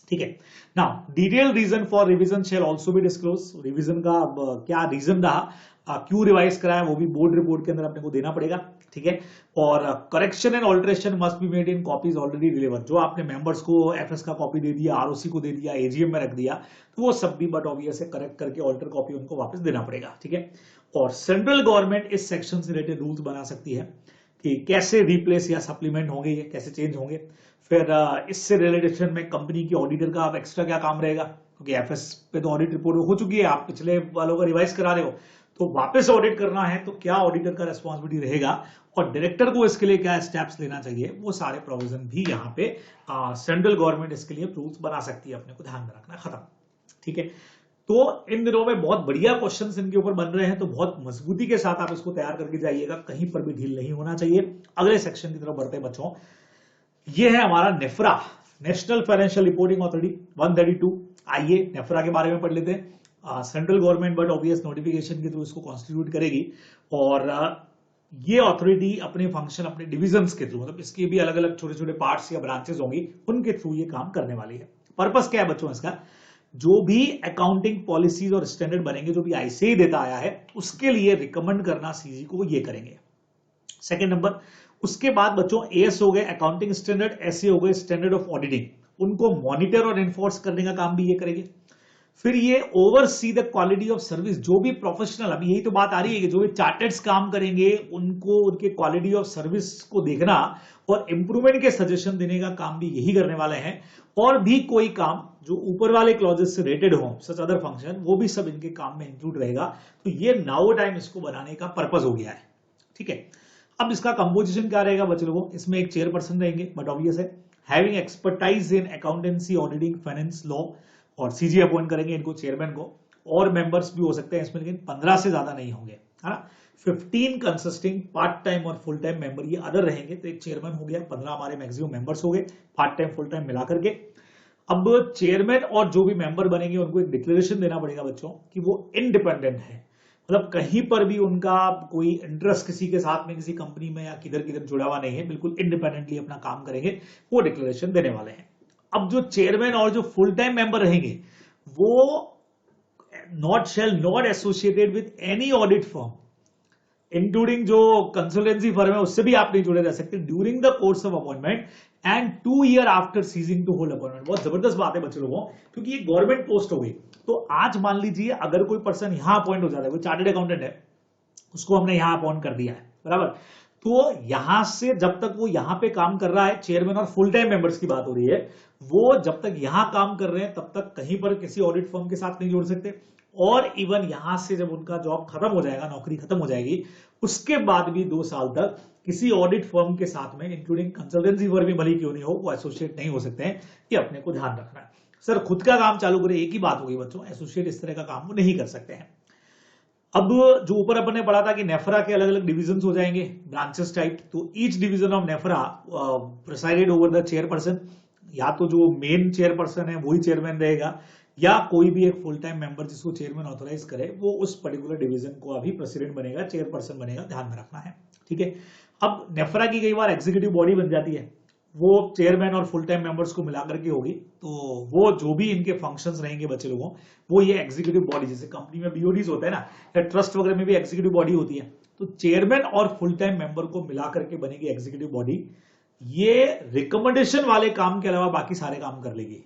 ठीक है। Now detail reason for revision shall also be disclose. Revision का क्या रीजन रहा, क्यों रिवाइज कराया, वो भी बोर्ड रिपोर्ट के अंदर अपने को देना पड़ेगा, ठीक है। और correction and alteration must be made in copies already delivered. जो आपने मेंबर्स को एफएस का कॉपी दे दिया, आरओसी को दे दिया, एजीएम में रख दिया, तो वो सब भी बट ऑब्वियस है करेक्ट करके ऑल्टर कॉपी उनको वापस देना पड़ेगा, ठीक है। और सेंट्रल गवर्नमेंट इस सेक्शन से रिलेटेड रूल्स बना सकती है कि कैसे रिप्लेस या सप्लीमेंट होंगे, ये कैसे चेंज होंगे। फिर इससे रिलेटेड में कंपनी की ऑडिटर का अब एक्स्ट्रा क्या काम रहेगा, क्योंकि एफएस पे तो ऑडिट रिपोर्ट हो चुकी है, आप पिछले वालों का रिवाइज करा रहे हो, तो वापस ऑडिट करना है तो क्या ऑडिटर का रिस्पॉन्सिबिलिटी रहेगा, और डायरेक्टर को इसके लिए क्या स्टेप्स लेना चाहिए, वो सारे प्रोविजन भी यहाँ पे सेंट्रल गवर्नमेंट इसके लिए रूल्स बना सकती है, अपने को ध्यान में रखना, खत्म, ठीक है। तो इन दिनों में बहुत बढ़िया क्वेश्चंस इनके ऊपर बन रहे हैं, तो बहुत मजबूती के साथ आप इसको तैयार करके जाइएगा, कहीं पर भी ढील नहीं होना चाहिए। अगले सेक्शन की तरफ बढ़ते हैं बच्चों, ये है हमारा NEPRA, national financial reporting authority 132। आइए नेफ्रा के बारे में पढ़ लेते हैं। Central government but obvious notification के थ्रू इसको कॉन्स्टिट्यूट करेगी, और ये अथॉरिटी अपने फंक्शन अपने डिविजन्स के थ्रू, मतलब इसके भी अलग अलग छोटे छोटे पार्ट्स या ब्रांचेस होंगी, उनके थ्रू ये काम करने वाली है। पर्पस क्या है बच्चों इसका, जो भी अकाउंटिंग पॉलिसीज और स्टैंडर्ड बनेंगे, जो भी आईसीएआई देता आया है, उसके लिए रिकमेंड करना सीजी को ये करेंगे। सेकेंड नंबर, उसके बाद बच्चों एएस हो गए अकाउंटिंग स्टैंडर्ड, ऐसे हो गए स्टैंडर्ड ऑफ ऑडिटिंग, उनको मॉनिटर और एनफोर्स करने का काम भी ये करेंगे। फिर ये oversee the quality of service, जो भी प्रोफेशनल, अभी यही तो बात आ रही है कि जो भी चार्टर्ड्स काम करेंगे उनको उनके क्वालिटी ऑफ सर्विस को देखना और इंप्रूवमेंट के सजेशन देने का काम भी यही करने वाले हैं। और भी कोई काम जो ऊपर वाले क्लॉजेस से रिलेटेड हो, सच अदर फंक्शन, वो भी सब इनके काम में इंक्लूड रहेगा। तो ये नाउ टाइम इसको बनाने का पर्पस हो गया है, ठीक है। अब इसका कंपोजिशन क्या रहेगा बच्चे लोगों, इसमें एक चेयरपर्सन रहेंगे, बट ऑब्वियस है having expertise in accountancy, auditing, finance, law, और सीजी अपॉइंट करेंगे इनको, चेयरमैन को। और मेंबर्स भी हो सकते हैं इसमें, लेकिन 15 से ज्यादा नहीं होंगे, है ना। 15 कंसिस्टिंग पार्ट टाइम और फुल टाइम मेंबर, ये अदर रहेंगे। तो एक चेयरमैन हो गया, 15 हमारे मैक्सिमम मेंबर्स हो गए, पार्ट टाइम फुल टाइम मिला करके। अब चेयरमैन और जो भी मेंबर बनेंगे उनको एक डिक्लेरेशन देना पड़ेगा बच्चों कि वो इंडिपेंडेंट है, मतलब कहीं पर भी उनका कोई इंटरेस्ट किसी के साथ में, किसी कंपनी में या किधर किधर जुड़ा हुआ नहीं है, बिल्कुल इंडिपेंडेंटली अपना काम करेंगे, वो डिक्लेरेशन देने वाले हैं। अब जो चेयरमैन और जो फुल टाइम मेंबर रहेंगे वो not shall not associated with any audit firm, including जो कंसल्टेंसी फर्म है उससे भी आप नहीं जुड़े रह सकते, during the course of appointment and 2 year after ceasing to hold appointment. बहुत जबरदस्त बात है बच्चे लोगों, क्योंकि ये गवर्नमेंट पोस्ट हो गई। तो आज मान लीजिए अगर कोई पर्सन यहां अपॉइंट हो जाता है, कोई चार्टर्ड अकाउंटेंट है, उसको हमने यहां अपॉइंट कर दिया है, बराबर, तो यहां से जब तक वो यहां पे काम कर रहा है, चेयरमैन और फुल टाइम मेंबर्स की बात हो रही है, वो जब तक यहां काम कर रहे हैं तब तक कहीं पर किसी ऑडिट फर्म के साथ नहीं जोड़ सकते। और इवन यहां से जब उनका जॉब खत्म हो जाएगा, नौकरी खत्म हो जाएगी, उसके बाद भी 2 साल तक किसी ऑडिट फर्म के साथ में, इंक्लूडिंग कंसल्टेंसी फर्म भी भली क्यों नहीं हो, वो एसोसिएट नहीं हो सकते हैं। ये अपने को ध्यान रखना है। सर खुद का काम चालू करे, एक ही बात होगी बच्चों, एसोसिएट इस तरह का काम वो नहीं कर सकते हैं। अब जो ऊपर अपन ने पढ़ा था कि नेफ्रा के अलग अलग डिविजन हो जाएंगे, ब्रांचेस टाइप, तो each division of NFRA presided over the chairperson, या तो जो मेन चेयरपर्सन है वही चेयरमैन रहेगा, या कोई भी एक फुल टाइम मेंबर जिसको चेयरमैन ऑथोराइज करे वो उस पर्टिकुलर डिवीजन को अभी प्रेसिडेंट बनेगा, चेयरपर्सन बनेगा, ध्यान में रखना है। ठीक है, अब नेफ्रा की कई बार एग्जीक्यूटिव बॉडी बन जाती है, वो चेयरमैन और फुल टाइम मेंबर्स को मिलाकर के होगी, तो वो जो भी इनके फंक्शंस रहेंगे बच्चे लोगों, वो ये एग्जीक्यूटिव बॉडी, जैसे कंपनी में बीओडीज होता है ना, या ट्रस्ट वगैरह में भी एग्जीक्यूटिव बॉडी होती है, तो चेयरमैन और फुल टाइम मेंबर को मिलाकर के बनेगी एग्जीक्यूटिव बॉडी। ये रिकमेंडेशन वाले काम के अलावा बाकी सारे काम कर लेगी।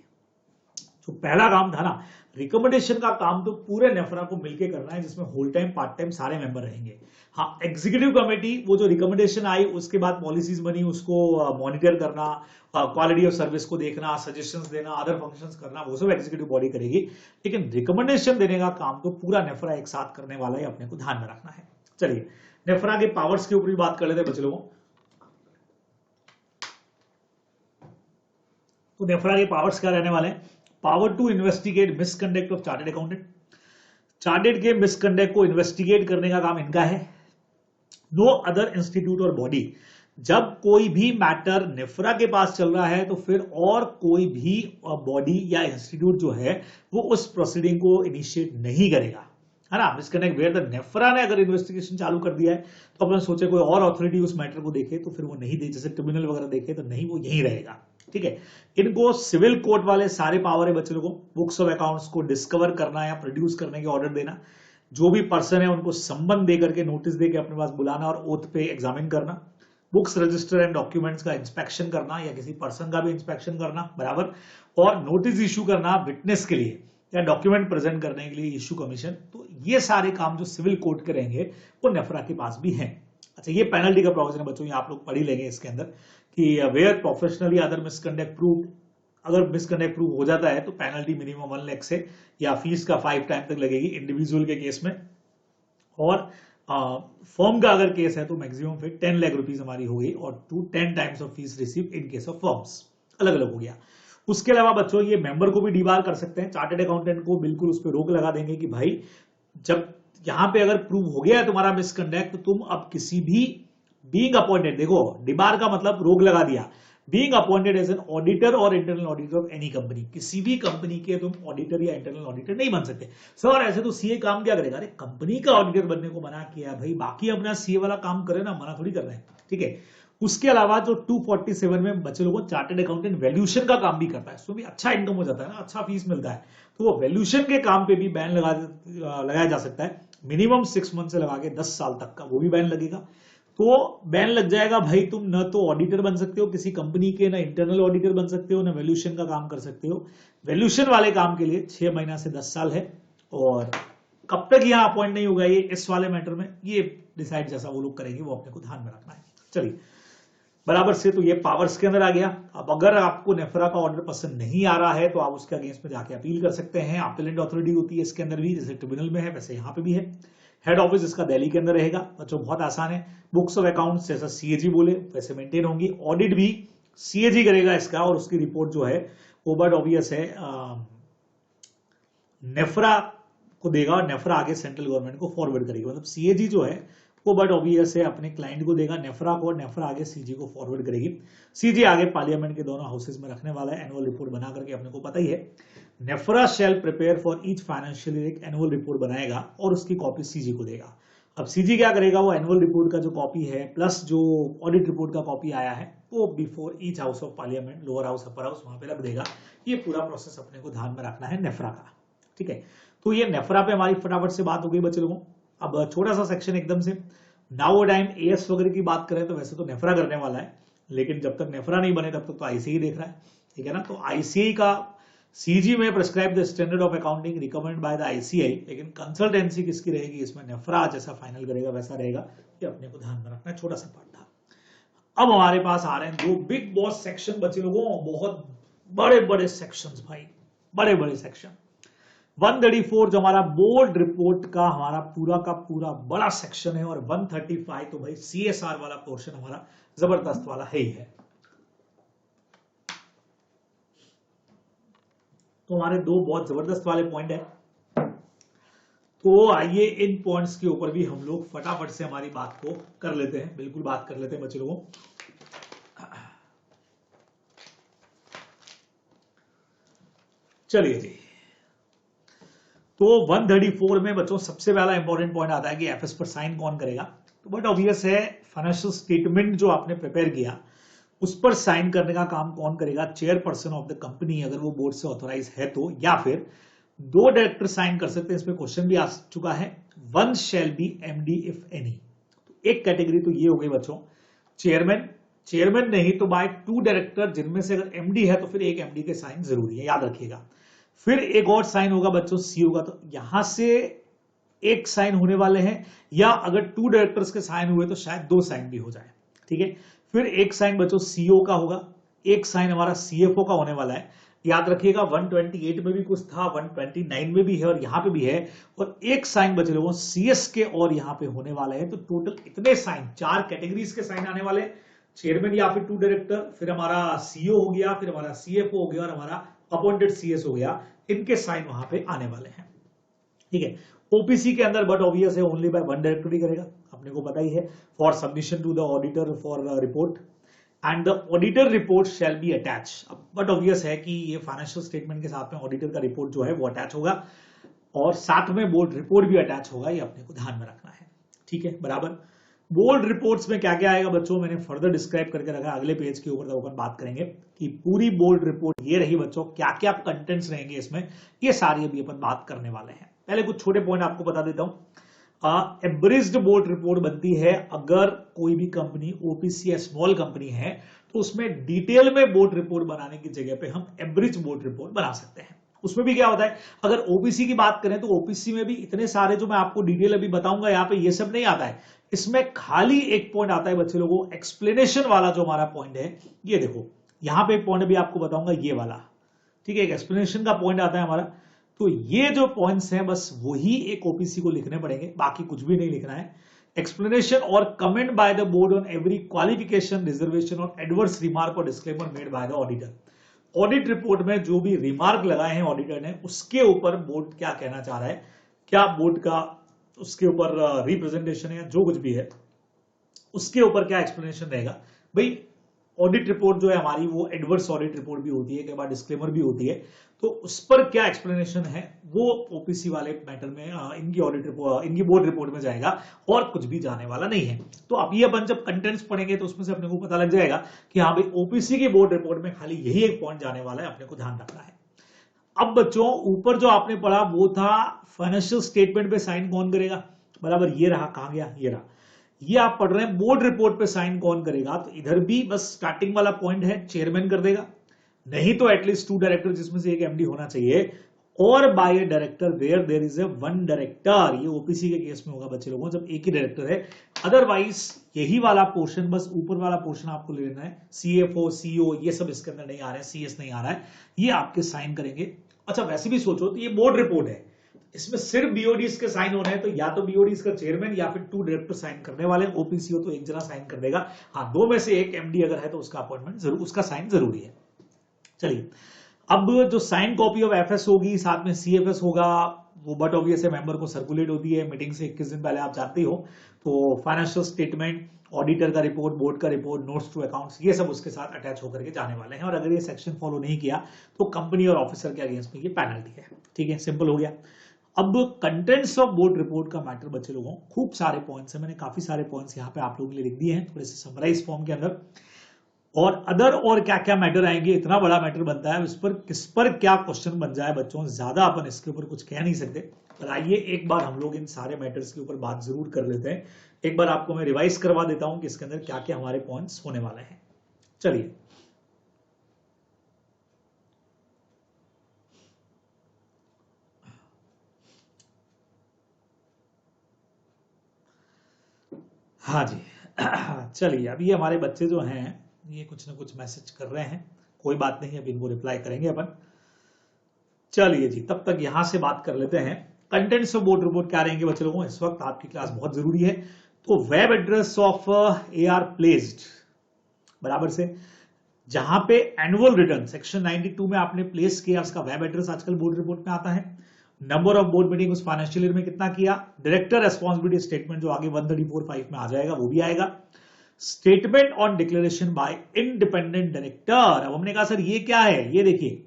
जो पहला काम था ना रिकमेंडेशन का काम, तो पूरे नेफ्रा को मिलकर करना है, जिसमें होल टाइम पार्ट टाइम सारे मेंबर रहेंगे। हाँ, एग्जीक्यूटिव कमेटी, वो जो रिकमेंडेशन आई उसके बाद पॉलिसीज बनी, उसको मॉनिटर करना, क्वालिटी ऑफ सर्विस को देखना, सजेशंस देना, अदर फंक्शंस करना, वो सब एग्जीक्यूटिव बॉडी करेगी। लेकिन रिकमेंडेशन देने का काम तो पूरा नेफ्रा एक साथ करने वाला है, अपने को ध्यान में रखना है। चलिए नेफ्रा के पावर्स के ऊपर भी बात कर लेते हैं बच्चे लोगों। तो नेफ्रा के पावर्स क्या रहने वाले हैं? Power to investigate misconduct of chartered accountant, chartered के मिसकंडक्ट को इन्वेस्टिगेट करने का काम इनका है। नो अदर इंस्टीट्यूट और बॉडी, जब कोई भी मैटर नेफ्रा के पास चल रहा है तो फिर और कोई भी बॉडी या इंस्टीट्यूट जो है वो उस प्रोसीडिंग को इनिशिएट नहीं करेगा, है ना। मिसकनेक्ट वेयर द नेफ्रा ने अगर इन्वेस्टिगेशन चालू कर दिया है तो अपन सोचे कोई और अथॉरिटी उस मैटर को देखे, तो फिर वो नहीं दे, जैसे ट्रिब्यूनल वगैरह देखे तो नहीं, वो यहीं रहेगा। ठीक है, इनको सिविल कोर्ट वाले सारे पावर है बच्चे लोगों, बुक्स ऑफ अकाउंट्स को डिस्कवर करना या प्रोड्यूस करने के ऑर्डर देना, जो भी पर्सन है उनको संबंध देकर के नोटिस देकर अपने पास बुलाना और ओथ पे एग्जामिन करना, बुक्स रजिस्टर एंड डॉक्यूमेंट्स का इंस्पेक्शन करना या किसी पर्सन का भी इंस्पेक्शन करना बराबर, और नोटिस इशू करना विटनेस के लिए या डॉक्यूमेंट प्रेजेंट करने के लिए इशू कमीशन। तो ये सारे काम जो सिविल कोर्ट के रहेंगे वो नेफ्रा के पास भी हैं। अच्छा, ये पेनल्टी का प्रोविजन है बच्चों, ये आप लोग पढ़ ही लेंगे इसके अंदर कि where professionally other misconduct prove, अगर मिसकंडक्ट प्रूव हो जाता है तो पेनल्टी मिनिमम 1 लाख से या फीस का 5 टाइम तक लगेगी इंडिविजुअल के केस में, और फर्म का अगर केस है तो मैक्सिमम फिर 10 लाख रुपीज हमारी हो गई, और 10 times of fees receive in case of firms, अलग अलग हो गया। उसके अलावा बच्चों ये मेंबर को भी डीबार कर सकते हैं, चार्टर्ड अकाउंटेंट को बिल्कुल उस पर रोक लगा देंगे कि भाई जब यहां पे अगर प्रूव हो गया है तुम्हारा मिसकंडक्ट तो तुम अब किसी भी बीइंग अपॉइंटेड, देखो डिबार का मतलब रोक लगा दिया, being appointed as an auditor और internal auditor of any company, किसी भी कंपनी के तुम ऑडिटर या इंटरनल ऑडिटर नहीं बन सकते। सर ऐसे तो सीए काम क्या करेगा? अरे कंपनी का ऑडिटर बनने को मना किया भाई, बाकी अपना सीए वाला काम करे ना, मना थोड़ी कर रहे हैं। ठीक है, उसके अलावा जो 247 में बच्चे लोगों चार्टर्ड अकाउंटेंट वैल्यूएशन का काम भी करता है, उसमें भी अच्छा इनकम हो जाता है ना, अच्छा फीस मिलता है, तो वो वैल्यूएशन के काम पे भी बैन लगाया जा सकता है, मिनिमम 6 मंथ से लगा के 10 साल तक का वो भी बैन लगेगा। तो बैन लग जाएगा भाई, तुम न तो ऑडिटर बन सकते हो किसी कंपनी के, ना इंटरनल ऑडिटर बन सकते हो, ना वैल्यूएशन का काम कर सकते हो। वैल्यूएशन वाले काम के लिए 6 महीना से 10 साल है, और कब तक यहां अपॉइंट नहीं होगा ये इस वाले मैटर में ये डिसाइड जैसा वो लोग करेंगे, वो अपने को ध्यान में रखना है। चलिए बराबर से, तो ये पावर्स के अंदर आ गया। अब अगर आपको नेफ्रा का ऑर्डर पसंद नहीं आ रहा है तो आप उसके अगेंस्ट में जाके अपील कर सकते हैं, अपीलेंट अथॉरिटी होती है इसके अंदर भी, जैसे ट्रिब्यूनल में है वैसे यहाँ पे भी है। हेड ऑफिस इसका दिल्ली के अंदर रहेगा बच्चों, बहुत आसान है। बुक्स ऑफ अकाउंट्स जैसा सीएजी बोले वैसे मेंटेन होंगी, ऑडिट भी सीएजी करेगा इसका, और उसकी रिपोर्ट जो है वो बट ऑब्वियस है नेफ्रा को देगा, और नेफ्रा आगे सेंट्रल गवर्नमेंट को फॉरवर्ड करेगी, मतलब सीएजी जो है वो बट ऑब्वियस है अपने क्लाइंट को देगा नेफ्रा को, और नेफ्रा आगे सीजी को फॉरवर्ड करेगी। सीजी आगे पार्लियामेंट के दोनों हाउसेज में रखने वाला है, एनुअल रिपोर्ट बना करके, अपने को पता ही है। NFRA shall prepare for each financial year एक एनुअल रिपोर्ट बनाएगा और उसकी कॉपी सीजी को देगा। अब सीजी क्या करेगा, वो एनुअल रिपोर्ट का जो कॉपी है प्लस जो ऑडिट रिपोर्ट का कॉपी आया है वो before each house of parliament, lower house upper house, वहां पे रख देगा। ये पूरा प्रोसेस अपने को ध्यान में रखना है नेफ्रा का। ठीक है, तो ये नेफ्रा पे हमारी फटाफट से बात हो गई बच्चे लोगों। अब छोटा सा सेक्शन एकदम से, नाउ टाइम एएस वगैरह की बात करें तो वैसे तो नेफ्रा करने वाला है, लेकिन जब तक नेफ्रा नहीं बने तब तक तो आईसीआई देख रहा है। ठीक है ना, तो आईसीआई का सीजी में prescribe the standard of accounting recommend by the ICI, लेकिन कंसल्टेंसी किसकी रहेगी इसमें, नेफ्रा जैसा फाइनल करेगा वैसा रहेगा, ये अपने को ध्यान में रखना है। छोटा सा पार्ट था। अब हमारे पास आ रहे हैं दो बिग बॉस सेक्शन बच्चे लोगों, बहुत बड़े बड़े सेक्शंस भाई, बड़े बड़े सेक्शन। 134 जो हमारा बोर्ड रिपोर्ट का हमारा पूरा का पूरा बड़ा सेक्शन है, और 135 तो भाई सीएसआर वाला पोर्शन हमारा जबरदस्त वाला है ही है। तो हमारे दो बहुत जबरदस्त वाले पॉइंट है। तो आइए इन पॉइंट्स के ऊपर भी हम लोग फटाफट से हमारी बात को कर लेते हैं, बिल्कुल बात कर लेते हैं बच्चे लोगों। चलिए जी, तो 134 में बच्चों सबसे पहला इंपॉर्टेंट पॉइंट आता है कि एफएस पर साइन कौन करेगा। तो बट ऑब्वियस है, फाइनेंशियल स्टेटमेंट जो आपने प्रिपेयर किया उस पर साइन करने का काम कौन करेगा? चेयरपर्सन ऑफ द कंपनी, अगर वो बोर्ड से ऑथोराइज है तो, या फिर 2 डायरेक्टर साइन कर सकते हैं। इसमें क्वेश्चन भी आ चुका है, one shall be MD if any. तो एक कैटेगरी तो ये हो गई बच्चों चेयरमैन, चेयरमैन नहीं तो बाय 2 डायरेक्टर, जिनमें से अगर एमडी है तो फिर एक एमडी के साइन जरूरी है, याद रखिएगा। फिर एक और साइन होगा बच्चों सीईओ का, तो यहां से एक साइन होने वाले हैं, या अगर 2 डायरेक्टर्स के साइन हुए तो शायद 2 साइन भी हो जाए, ठीक है। फिर एक साइन बच्चों सीईओ का होगा, एक साइन हमारा सीएफओ का होने वाला है। याद रखिएगा 128 में भी कुछ था, 129 में भी है और यहां पे भी है, और एक साइन बचे लोगों सीएस के और यहां पे होने वाले हैं। तो टोटल इतने साइन, 4 कैटेगरीज के साइन आने वाले, चेयरमैन या फिर 2 डायरेक्टर, फिर हमारा सीईओ हो गया, फिर हमारा सीएफओ हो गया और हमारा अपॉइंटेड सीएस हो गया, इनके साइन वहां पे आने वाले हैं, ठीक है। ओपीसी के अंदर बट ऑब्वियस है ओनली बाय 1 डायरेक्टर ही करेगा, अपने को पता ही है, for submission to the auditor for report, and the auditor report shall be attach. But obvious है कि ये फाइनेंशियल स्टेटमेंट के साथ में ऑडिटर का रिपोर्ट जो है वो अटैच होगा, और साथ में बोर्ड रिपोर्ट भी अटैच होगा, ये अपने को ध्यान में रखना है, ठीक है, बराबर। बोर्ड रिपोर्ट्स में क्या क्या आएगा बच्चों, मैंने फर्दर डिस्क्राइब करके रखा, अगले पेज के ऊपर अपन बात करेंगे कि पूरी बोर्ड रिपोर्ट ये रही बच्चों, क्या क्या कंटेंट्स रहेंगे इसमें, ये सारी अभी अपन बात करने वाले हैं। पहले कुछ छोटे पॉइंट आपको बता देता हूं। एब्रिज्ड बोर्ड रिपोर्ट बनती है अगर कोई भी कंपनी ओपीसी या स्मॉल कंपनी है, तो उसमें डिटेल में बोर्ड रिपोर्ट बनाने की जगह पे हम एब्रिज बोर्ड रिपोर्ट बना सकते हैं। उसमें भी क्या होता है, अगर ओपीसी की बात करें तो ओपीसी में भी इतने सारे जो मैं आपको डिटेल अभी बताऊंगा यहाँ पे ये सब नहीं आता है, इसमें खाली एक पॉइंट आता है बच्चे लोगों, एक्सप्लेनेशन वाला जो हमारा पॉइंट है। ये देखो यहां पे एक पॉइंट भी आपको बताऊंगा, ये वाला, ठीक है, एक एक्सप्लेनेशन का पॉइंट आता है हमारा। तो ये जो पॉइंट्स हैं बस वही एक ओपीसी को लिखने पड़ेंगे, बाकी कुछ भी नहीं लिखना है। एक्सप्लेनेशन और comment by the board on every qualification, reservation और एडवर्स रिमार्क और disclaimer made by the auditor. Audit report में जो भी रिमार्क लगाए हैं ऑडिटर ने, उसके ऊपर बोर्ड क्या कहना चाह रहा है, क्या बोर्ड का उसके ऊपर रिप्रेजेंटेशन है, जो कुछ भी है उसके ऊपर क्या एक्सप्लेनेशन रहेगा। भाई ऑडिट रिपोर्ट जो है हमारी वो एडवर्स ऑडिट रिपोर्ट भी होती है, कई बार डिस्क्लेमर भी होती है, तो उस पर क्या एक्सप्लेनेशन है वो ओपीसी वाले मैटर में इनकी ऑडिट रिपोर्ट, इनकी बोर्ड रिपोर्ट में जाएगा, और कुछ भी जाने वाला नहीं है। तो अब ये अपन जब कंटेंट्स पढ़ेंगे तो उसमें से अपने को पता लग जाएगा कि हाँ भाई ओपीसी की बोर्ड रिपोर्ट में खाली यही एक पॉइंट जाने वाला है, अपने को ध्यान रखना है। अब बच्चों ऊपर जो आपने पढ़ा वो था फाइनेंशियल स्टेटमेंट पे साइन कौन करेगा, बराबर, ये रहा, कहां गया, ये रहा। ये आप पढ़ रहे हैं बोर्ड रिपोर्ट पे साइन कौन करेगा, तो इधर भी बस स्टार्टिंग वाला पॉइंट है, चेयरमैन कर देगा, नहीं तो एटलीस्ट 2 डायरेक्टर जिसमें से एक एमडी होना चाहिए, और by a director where there is a 1 director. ये ओपीसी के केस में होगा बच्चे लोगों जब एक ही डायरेक्टर है, अदरवाइज यही वाला पोर्शन, बस ऊपर वाला पोर्शन आपको ले लेना है, सीएफओ सीईओ ये सब इसके अंदर नहीं आ रहे हैं, सीएस नहीं आ रहा है, ये आपके साइन करेंगे। अच्छा वैसे भी सोचो तो ये बोर्ड रिपोर्ट है, इसमें सिर्फ बीओडीज के साइन होने हैं, तो या तो बीओडीज का चेयरमैन या फिर 2 डायरेक्टर साइन करने वाले, ओपीसी हो तो एक जना साइन कर देगा, हाँ 2 में से एक एमडी अगर है तो उसका अपॉइंटमेंट जरूर, उसका साइन जरूरी है। चलिए अब जो साइन कॉपी ऑफ एफएस होगी साथ में सीएफएस होगा, वो बट ऑब्वियस है मेंबर को सर्कुलेट होती है मीटिंग से 21 दिन पहले, आप जानते हो। तो फाइनेंशियल स्टेटमेंट, ऑडिटर का रिपोर्ट, बोर्ड का रिपोर्ट, नोट्स टू अकाउंट्स, ये सब उसके साथ अटैच होकर के जाने वाले हैं, और अगर ये सेक्शन फॉलो नहीं किया तो कंपनी और ऑफिसर के अगेंस्ट में ये पेनल्टी है, ठीक है, सिंपल हो गया। अब कंटेंट्स ऑफ बोर्ड रिपोर्ट का मैटर बच्चे लोगों, खूब सारे पॉइंट्स हैं, मैंने काफी सारे पॉइंट्स यहाँ पे आप लोगों के लिए लिख दिए हैं थोड़े से समराइज फॉर्म के अंदर, और अदर और क्या क्या मैटर आएंगे, इतना बड़ा मैटर बनता है, उस पर किस पर क्या क्वेश्चन बन जाए बच्चों, ज्यादा अपन इसके ऊपर कुछ कह नहीं सकते। पर आइए एक बार हम लोग इन सारे मैटर्स के ऊपर बात जरूर कर लेते हैं। एक बार आपको मैं रिवाइज करवा देता हूं कि इसके अंदर क्या क्या हमारे पॉइंट्स होने वाले हैं। चलिए हाँ जी चलिए अब ये हमारे बच्चे जो हैं ये कुछ ना कुछ मैसेज कर रहे हैं, कोई बात नहीं, अब इनको रिप्लाई करेंगे अपन। चलिए जी तब तक यहां से बात कर लेते हैं, कंटेंट्स ऑफ बोर्ड रिपोर्ट क्या रहेंगे बच्चे लोगों, इस वक्त आपकी क्लास बहुत जरूरी है। तो web address of AR placed, बराबर से जहां पे एनुअल रिटर्न सेक्शन 92 में आपने प्लेस किया उसका वेब एड्रेस आजकल बोर्ड रिपोर्ट में आता है। नंबर ऑफ बोर्ड मीटिंग उस फाइनेंशियल ईयर में कितना किया, डायरेक्टर रेस्पॉन्सिबिलिटी स्टेटमेंट जो आगे 134.5 में आ जाएगा वो भी आएगा, statement on declaration bye independent director. अब हमने कहा सर ये क्या है, ये देखिए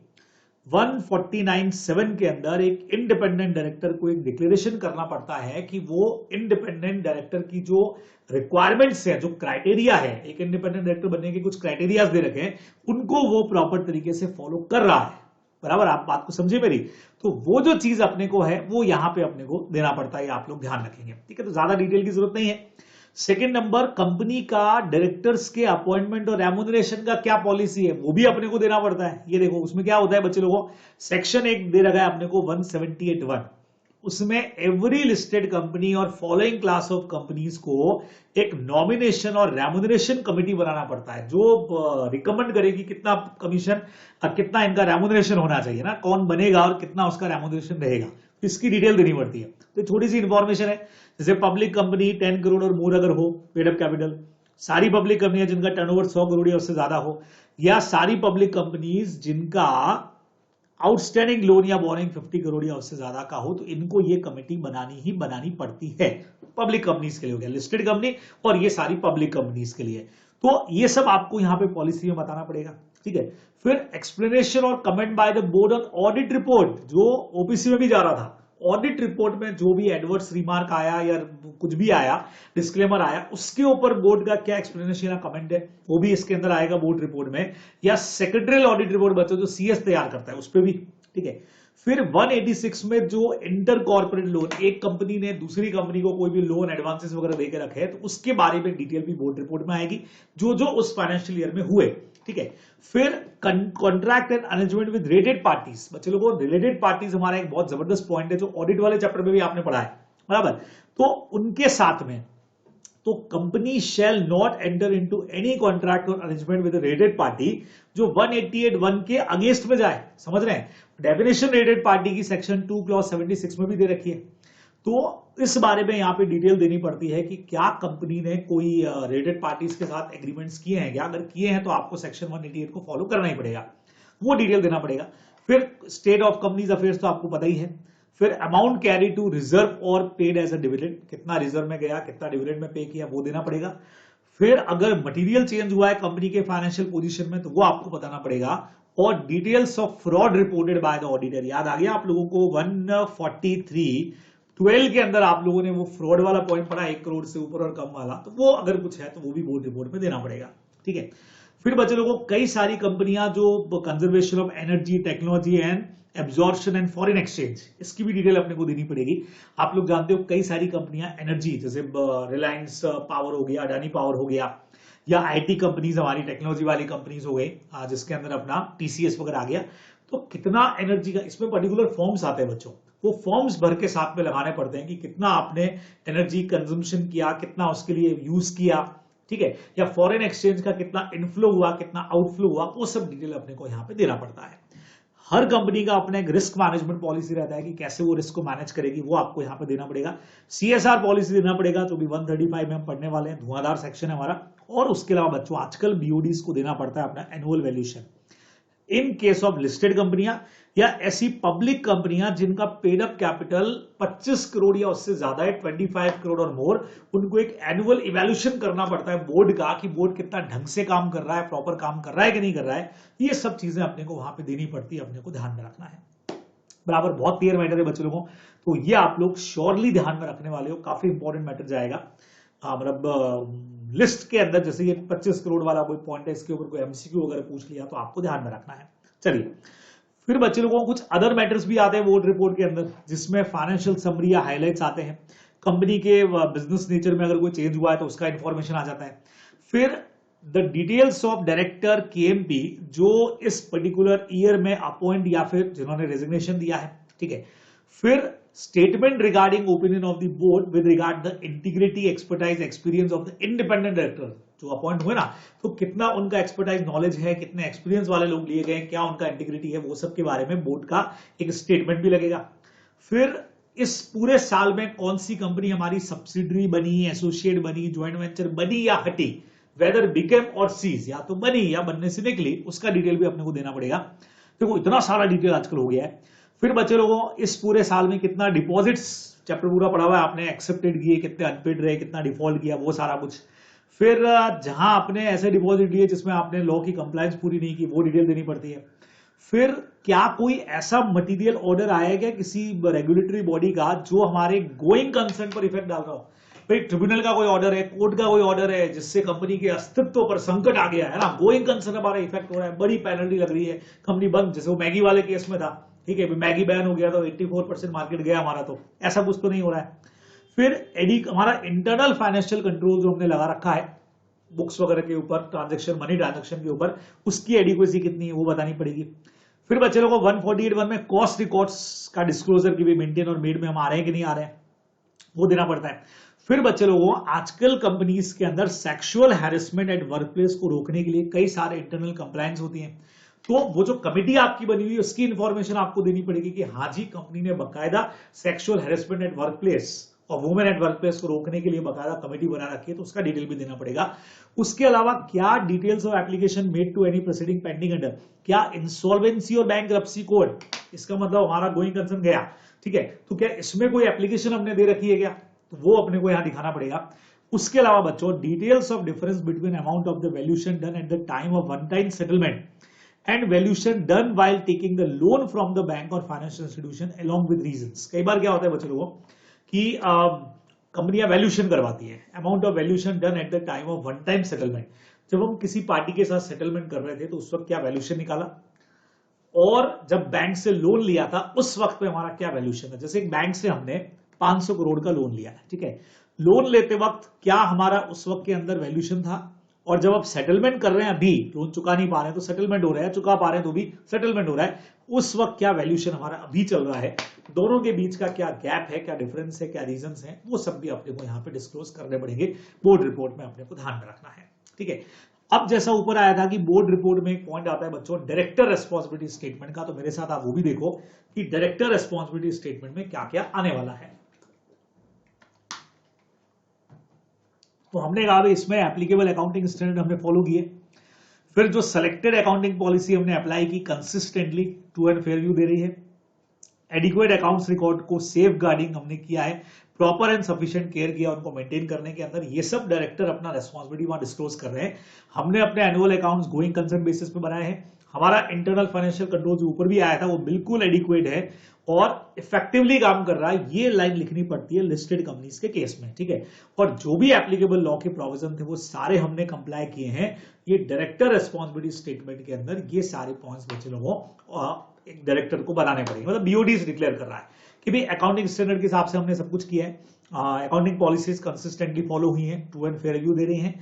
149(7) के अंदर एक इंडिपेंडेंट डायरेक्टर को एक डिक्लेरेशन करना पड़ता है कि वो इंडिपेंडेंट डायरेक्टर की जो रिक्वायरमेंट्स है, जो क्राइटेरिया है, एक इंडिपेंडेंट डायरेक्टर बनने के कुछ क्राइटेरियाज दे रखे हैं, उनको वो प्रॉपर तरीके से फॉलो कर रहा है। बराबर, आप बात को समझे मेरी। तो वो जो चीज अपने को है वो यहां पे अपने को देना पड़ता है, आप लोग ध्यान रखेंगे, ठीक है। तो ज्यादा डिटेल की जरूरत नहीं है। सेकंड नंबर, कंपनी का डायरेक्टर्स के अपॉइंटमेंट और रेम्यूनरेशन का क्या पॉलिसी है वो भी अपने को देना पड़ता है। ये देखो उसमें क्या होता है बच्चे लोगों, सेक्शन 1 दे रखा है अपने को 178(1), उसमें एवरी लिस्टेड कंपनी और फॉलोइंग क्लास ऑफ कंपनीज को एक नॉमिनेशन और रेम्यूनरेशन कमेटी बनाना पड़ता है जो रिकमेंड करेगी कितना कमीशन और कितना इनका रेम्यूनरेशन होना चाहिए ना, कौन बनेगा और कितना उसका रेम्यूनरेशन रहेगा, इसकी डिटेल देनी पड़ती है। तो थोड़ी सी इंफॉर्मेशन है, जैसे पब्लिक कंपनी 10 करोड़ और मोर अगर हो पेड अप कैपिटल, सारी पब्लिक कंपनियां जिनका टर्नओवर 100 करोड़ या उससे ज्यादा हो, या सारी पब्लिक कंपनीज जिनका आउटस्टैंडिंग लोन या बोरिंग 50 करोड़ या उससे ज्यादा का हो, तो इनको ये कमेटी बनानी पड़ती है। पब्लिक कंपनीज के लिए हो गया, लिस्टेड कंपनी और ये सारी पब्लिक कंपनीज के लिए। तो ये सब आपको यहां पे पॉलिसी में बताना पड़ेगा, ठीक है। फिर एक्सप्लेनेशन और comment by the board on audit report, जो ओपीसी में भी जा रहा था, ऑडिट रिपोर्ट में जो भी एडवर्स रिमार्क आया या कुछ भी आया, डिस्क्लेमर आया, उसके ऊपर बोर्ड का क्या एक्सप्लेनेशन या कमेंट है वो भी इसके अंदर आएगा बोर्ड रिपोर्ट में, या सेक्रेटरियल ऑडिट रिपोर्ट बच्चों जो सीएस तैयार करता है उस पर भी, ठीक है। फिर 186 में जो इंटर कॉर्पोरेट लोन, एक कंपनी ने दूसरी कंपनी को कोई भी लोन एडवांसेस वगैरह देके रखे हैं, तो उसके बारे में डिटेल भी बोर्ड रिपोर्ट में आएगी, जो जो उस फाइनेंशियल ईयर में हुए, ठीक है। फिर contract and arrangement with related parties, बच्चे लोगों रिलेटेड पार्टीज हमारा एक बहुत जबरदस्त पॉइंट है जो ऑडिट वाले चैप्टर में भी आपने पढ़ा है, बराबर। तो उनके साथ में तो company shall not enter into any contract और अरेंजमेंट विद रिलेटेड पार्टी जो 188(1) के अगेंस्ट में जाए, समझ रहे हैं। डेफिनेशन रिलेटेड पार्टी की सेक्शन 2 क्लॉज 76 में भी दे रखी है। तो इस बारे में यहां पे डिटेल देनी पड़ती है कि क्या कंपनी ने कोई रिलेटेड पार्टीज के साथ एग्रीमेंट्स किए हैं क्या, अगर किए हैं तो आपको सेक्शन 188 को फॉलो करना ही पड़ेगा, वो डिटेल देना पड़ेगा। फिर स्टेट ऑफ कंपनीज अफेयर्स तो आपको पता ही है। फिर अमाउंट कैरी टू रिजर्व और पेड एज अ डिविडेंड, कितना रिजर्व में गया, कितना डिविडेंड में पे किया, वो देना पड़ेगा। फिर अगर मटेरियल चेंज हुआ है कंपनी के फाइनेंशियल पोजीशन में तो वो आपको बताना पड़ेगा। और details of fraud reported by the auditor, याद आ गया आप लोगों को 143(12) के अंदर आप लोगों ने वो फ्रॉड वाला पॉइंट पढ़ा, 1 करोड़ से ऊपर और कम वाला, तो वो अगर कुछ है तो वो भी बोर्ड रिपोर्ट में देना पड़ेगा, ठीक है। फिर बच्चे लोगों कई सारी कंपनियां जो conservation of energy, technology and absorption and foreign exchange, इसकी भी डिटेल अपने को देनी पड़ेगी। आप लोग जानते हो कई सारी कंपनियां एनर्जी, जैसे रिलायंस पावर हो गया, अडानी पावर हो गया, या आईटी कंपनीज हमारी टेक्नोलॉजी वाली कंपनीज हो गई, जिसके अंदर अपना टीसीएस वगैरह आ गया, तो कितना एनर्जी का, इसमें पर्टिकुलर फॉर्म्स आते हैं बच्चों, वो फॉर्म्स भर के साथ में लगाने पड़ते हैं कि कितना आपने एनर्जी कंजम्पशन किया, कितना उसके लिए यूज किया, ठीक है, या फॉरेन एक्सचेंज का कितना इनफ्लो हुआ, कितना आउटफ्लो हुआ, वो सब डिटेल अपने को यहाँ पे देना पड़ता है। हर कंपनी का अपना एक रिस्क मैनेजमेंट पॉलिसी रहता है कि कैसे वो रिस्क को मैनेज करेगी, वो आपको यहाँ पे देना पड़ेगा। सीएसआर पॉलिसी देना पड़ेगा, तो भी 135 में हम पढ़ने वाले हैं, धुआंधार सेक्शन है हमारा। और उसके अलावा बच्चों आजकल बीओडीज को देना पड़ता है अपना annual valuation in case of listed कंपनियां या ऐसी पब्लिक कंपनियां जिनका पेड अप कैपिटल 25 करोड़ या उससे ज्यादा है, 25 करोड़ और मोर, उनको एक एनुअल इवैल्यूएशन करना पड़ता है बोर्ड का कि बोर्ड कितना ढंग से काम कर रहा है, प्रॉपर काम कर रहा है कि नहीं कर रहा है। ये सब चीजें अपने को वहां पे देनी पड़ती है, अपने को ध्यान में रखना है। बराबर, बहुत क्लियर मैटर है बच्चे लोगों, तो ये आप लोग श्योरली ध्यान में रखने वाले हो, काफी इंपॉर्टेंट मैटर जाएगा। मतलब लिस्ट के अंदर जैसे ये 25 करोड़ वाला कोई पॉइंट है, इसके ऊपर कोई एमसीक्यू वगैरह पूछ लिया तो आपको ध्यान में रखना है। चलिए, फिर बच्चे लोगों को कुछ अदर मैटर्स भी आते हैं बोर्ड रिपोर्ट के अंदर, जिसमें फाइनेंशियल समरी या हाइलाइट्स आते हैं, कंपनी के बिजनेस नेचर में अगर कोई चेंज हुआ है तो उसका इंफॉर्मेशन आ जाता है। फिर the details of director KMP जो इस पर्टिकुलर ईयर में अपॉइंट या फिर जिन्होंने रेजिग्नेशन दिया है, ठीक है। फिर statement regarding opinion of the board with regard the integrity, expertise, experience of the independent director जो अपॉइंट हुए ना, तो कितना उनका एक्सपर्टाइज नॉलेज है, कितने एक्सपीरियंस वाले लोग लिए गए, क्या उनका इंटीग्रिटी है, वो सब के बारे में बोर्ड का एक स्टेटमेंट भी लगेगा। फिर इस पूरे साल में कौन सी कंपनी हमारी सब्सिडरी बनी, एसोसिएट बनी, ज्वाइंट वेंचर बनी या हटी, वेदर बिकेम और सीज, या तो बनी या बनने से निकली, उसका डिटेल भी अपने को देना पड़ेगा। देखो इतना सारा डिटेल आजकल हो गया है। फिर बच्चे लोगों इस पूरे साल में कितना डिपॉजिट्स, चैप्टर पूरा पढ़ा हुआ है आपने, एक्सेप्टेड किए, कितने अनपेड रहे, कितना डिफॉल्ट किया, वो सारा कुछ। फिर जहां आपने ऐसे डिपॉजिट लिए जिसमें आपने लॉ की कंप्लायंस पूरी नहीं की, वो डिटेल देनी पड़ती है। फिर क्या कोई ऐसा मटेरियल ऑर्डर आया क्या किसी रेगुलेटरी बॉडी का जो हमारे गोइंग कंसर्न पर इफेक्ट डाल रहा हो? भाई ट्रिब्यूनल का कोई ऑर्डर है, कोर्ट का कोई ऑर्डर है जिससे कंपनी के अस्तित्व पर संकट आ गया है ना, गोइंग कंसर्न हमारा इफेक्ट हो रहा है, बड़ी पेनल्टी लग रही है, कंपनी बंद, जैसे वो मैगी वाले केस में था, ठीक है, मैगी बैन हो गया तो 84% मार्केट गया हमारा, तो ऐसा कुछ तो नहीं हो रहा है। फिर एडी हमारा इंटरनल फाइनेंशियल कंट्रोल जो हमने लगा रखा है बुक्स वगैरह के ऊपर, ट्रांजेक्शन, मनी ट्रांजेक्शन के ऊपर, उसकी एडिक्वेसी कितनी है वो बतानी पड़ेगी। फिर बच्चे लोगों को 148(1) में कॉस्ट रिकॉर्ड्स का डिस्क्लोजर की भी मेंटेन और मेड में हम आ रहे हैं कि नहीं आ रहे हैं, वो देना पड़ता है। फिर बच्चे लोगों आजकल कंपनीज के अंदर सेक्सुअल हैरेसमेंट एट वर्कप्लेस को रोकने के लिए कई सारे इंटरनल कंप्लायंस होती हैं, तो वो जो कमेटी आपकी बनी हुई है उसकी इंफॉर्मेशन आपको देनी पड़ेगी कि हाँ जी कंपनी ने बकायदा सेक्सुअल हैरेसमेंट एट वर्कप्लेस और वुमेन एट वर्कप्लेस को रोकने के लिए बकायदा कमेटी बना रखी है, तो उसका डिटेल भी देना पड़ेगा। उसके अलावा क्या details of application made to any proceeding pending under, क्या इंसॉल्वेंसी और बैंक्रप्सी कोड, इसका मतलब हमारा गोइंग कंसर्न गया, ठीक है, तो क्या इसमें कोई एप्लीकेशन हमने दे रखी है क्या, तो वो अपने को यहां दिखाना पड़ेगा। उसके अलावा बच्चों details of difference between amount of the valuation done at the time of one time settlement and valuation done while taking the loan from the bank और financial institution along with reasons. कई बार क्या होता है बच्चों लोगों कि कंपनियां वैल्यूएशन करवाती है, amount of valuation done at the time of one time settlement, जब हम किसी पार्टी के साथ सेटलमेंट कर रहे थे तो उस वक्त क्या वैल्यूएशन निकाला, और जब बैंक से लोन लिया था उस वक्त में हमारा क्या वैल्यूएशन था। जैसे एक बैंक से हमने 500 करोड़ का लोन लिया है, ठीक है, लोन लेते वक्त क्या हमारा उस वक्त के अंदर वैल्यूएशन था, और जब आप सेटलमेंट कर रहे हैं, अभी लोन चुका नहीं पा रहे हैं तो सेटलमेंट हो रहा है, चुका पा रहे हैं तो भी सेटलमेंट हो रहा है, उस वक्त क्या वैल्यूएशन हमारा अभी चल रहा है, दोनों के बीच का क्या गैप है, क्या डिफरेंस है, क्या रीजंस हैं, वो सब भी अपने को यहाँ पे डिस्क्लोज करने पड़ेंगे, बोर्ड रिपोर्ट में अपने को ध्यान में रखना है, ठीक है। अब जैसा ऊपर आया था कि बोर्ड रिपोर्ट में एक पॉइंट आता है बच्चों डायरेक्टर रेस्पॉन्सिबिलिटी स्टेटमेंट का, तो मेरे साथ आप वो भी देखो कि डायरेक्टर रेस्पॉन्सिबिलिटी स्टेटमेंट में क्या क्या आने वाला है। तो हमने कहा इसमें एप्लीकेबल अकाउंटिंग स्टैंडर्ड हमने फॉलो किए, फिर जो सेलेक्टेड अकाउंटिंग पॉलिसी हमने अप्लाई की consistently true and fair view दे रही है, एडिक्वेट अकाउंट्स रिकॉर्ड को सेफ गार्डिंग हमने किया है, प्रॉपर एंड सफिशिएंट केयर किया उनको मेंटेन करने के अंदर, ये सब डायरेक्टर अपना रेस्पॉन्सिबिलिटी वहां डिस्क्लोज कर रहे हैं। हमने अपने annual accounts going concern basis पे बनाए हैं, हमारा इंटरनल फाइनेंशियल कंट्रोल जो ऊपर भी आया था वो बिल्कुल एडिक्वेट है और इफेक्टिवली काम कर रहा है, ये लाइन लिखनी पड़ती है लिस्टेड कंपनीज के केस में, ठीक है, और जो भी एप्लीकेबल लॉ के प्रोविजन थे वो सारे हमने कंप्लाई किए हैं। ये डायरेक्टर रेस्पॉन्सिबिलिटी स्टेटमेंट के अंदर ये सारे पॉइंट्स बच्चे लोगों एक डायरेक्टर को बताने पड़ेंगे, मतलब बीओडीज डिक्लेयर कर रहा है कि भाई अकाउंटिंग स्टैंडर्ड के हिसाब से हमने सब कुछ किया है, अकाउंटिंग पॉलिसीज कंसिस्टेंटली फॉलो हुई हैं, ट्रू एंड फेयर व्यू दे रही हैं,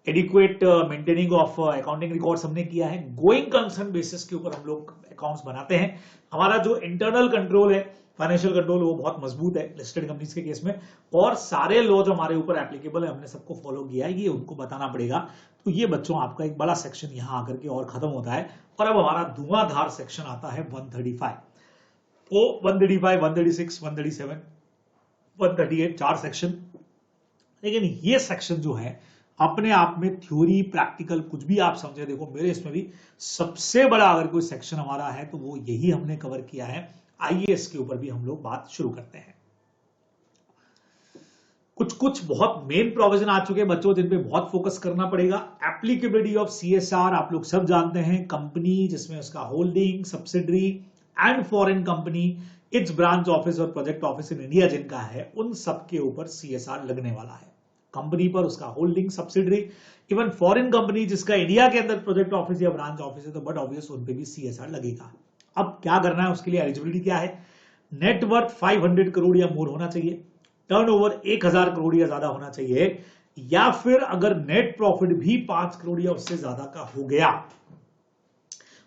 adequate maintaining of accounting records हमने किया है, गोइंग कंसर्न बेसिस के ऊपर हम लोग अकाउंट्स बनाते हैं, हमारा जो इंटरनल कंट्रोल है फाइनेंशियल कंट्रोल वो बहुत मजबूत है लिस्टेड कंपनीज के केस में, और सारे लॉ जो हमारे ऊपर एप्लीकेबल है हमने सबको फॉलो किया है, ये उनको बताना पड़ेगा। तो ये बच्चों आपका एक बड़ा सेक्शन यहां आकर के और खत्म होता है, और अब हमारा धुआंधार सेक्शन आता है 135। तो 135, 136, 137, 138 चार सेक्शन, लेकिन ये सेक्शन जो है अपने आप में थ्योरी प्रैक्टिकल कुछ भी आप समझे, देखो मेरे इसमें भी सबसे बड़ा अगर कोई सेक्शन हमारा है तो वो यही हमने कवर किया है। आइए इसके ऊपर भी हम लोग बात शुरू करते हैं। कुछ बहुत मेन प्रोविजन आ चुके हैं बच्चों जिन पे बहुत फोकस करना पड़ेगा। एप्लीकेबिलिटी ऑफ सीएसआर आप लोग सब जानते हैं, कंपनी जिसमें उसका holding, subsidiary and foreign company, it's branch office और प्रोजेक्ट ऑफिस इन इंडिया जिनका है, उन सब के ऊपर सीएसआर लगने वाला है। कंपनी पर उसका holding, subsidiary, even foreign company जिसका इंडिया के अंदर प्रोजेक्ट ऑफिस या ब्रांच ऑफिस है तो बट ऑब्वियस उन पे भी सीएसआर लगेगा। अब क्या करना है, उसके लिए एलिजिबिलिटी क्या है, नेटवर्थ 500 करोड़ या मोर होना चाहिए, टर्नओवर 1000 करोड़ या ज्यादा होना चाहिए, या फिर अगर नेट प्रॉफिट भी 5 करोड़ या उससे ज्यादा का हो गया,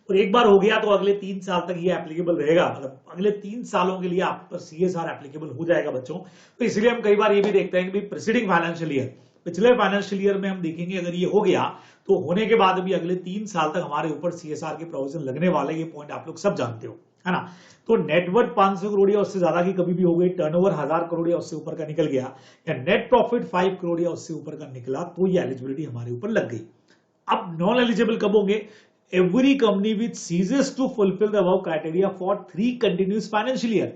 और एक बार हो गया तो अगले 3 साल तक ये एप्लीकेबल रहेगा, मतलब अगले 3 सालों के लिए आप पर सीएसआर एप्लीकेबल हो जाएगा बच्चों। तो इसलिए हम कई बार ये भी देखते हैं कि प्रीसीडिंग फाइनेंशियल ईयर, पिछले फाइनेंशियल ईयर में हम देखेंगे अगर ये हो गया तो होने के बाद भी अगले 3 साल तक हमारे ऊपर सीएसआर के प्रोविजन लगने वाले, ये पॉइंट आप लोग सब जानते हो, है ना। तो नेटवर्थ 500 करोड़ या उससे ज्यादा की कभी भी हो गई, टर्नओवर 1000 करोड़ या उससे ऊपर का निकल गया, या नेट प्रॉफिट 5 करोड़ या उससे ऊपर का निकला, तो ये एलिजिबिलिटी हमारे ऊपर लग गई। अब नॉन एलिजिबल कब होंगे, every company which ceases to fulfill the above criteria for 3 continuous financial year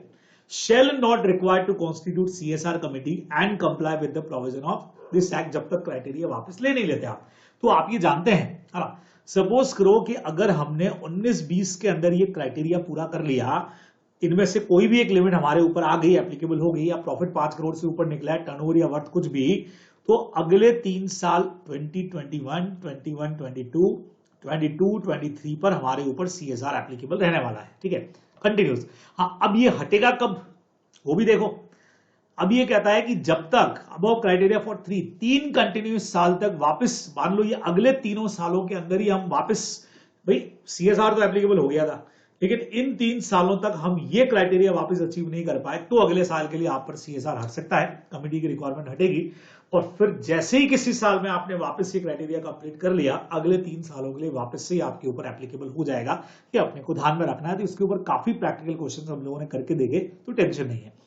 shall not require to constitute CSR committee and comply with the provision of this act, जब तक criteria वापस ले नहीं लेते आप। तो आप ये जानते हैं, है ना, सपोज करो कि अगर हमने 19-20 के अंदर ये क्राइटेरिया पूरा कर लिया, इनमें से कोई भी एक लिमिट हमारे ऊपर आ गई, एप्लीकेबल हो गई, या प्रॉफिट 5 करोड़ से ऊपर निकला है, टर्नओवर या वर्थ कुछ भी, तो अगले 3 साल 2021, 21, 22, 23 पर हमारे ऊपर CSR एप्लीकेबल रहने वाला है। ठीक है, कंटिन्यूस। हाँ, अब ये हटेगा कब, वो भी देखो। अब ये कहता है कि जब तक अबव क्राइटेरिया फॉर 3 कंटिन्यूस साल तक वापस, मान लो ये अगले 3 सालों के अंदर ही हम वापस, भाई CSR तो एप्लीकेबल हो गया था, लेकिन इन 3 सालों तक हम ये क्राइटेरिया वापस अचीव नहीं कर पाए, तो अगले साल के लिए आप पर CSR हट सकता है, कमेटी की रिक्वायरमेंट हटेगी। और फिर जैसे ही किसी साल में आपने वापस ये क्राइटेरिया कंप्लीट कर लिया, अगले 3 सालों के लिए वापस से आपके ऊपर एप्लीकेबल हो जाएगा। ये अपने को ध्यान में रखना है। तो इसके ऊपर काफी प्रैक्टिकल क्वेश्चन हम लोगों ने करके देखे, तो टेंशन नहीं है।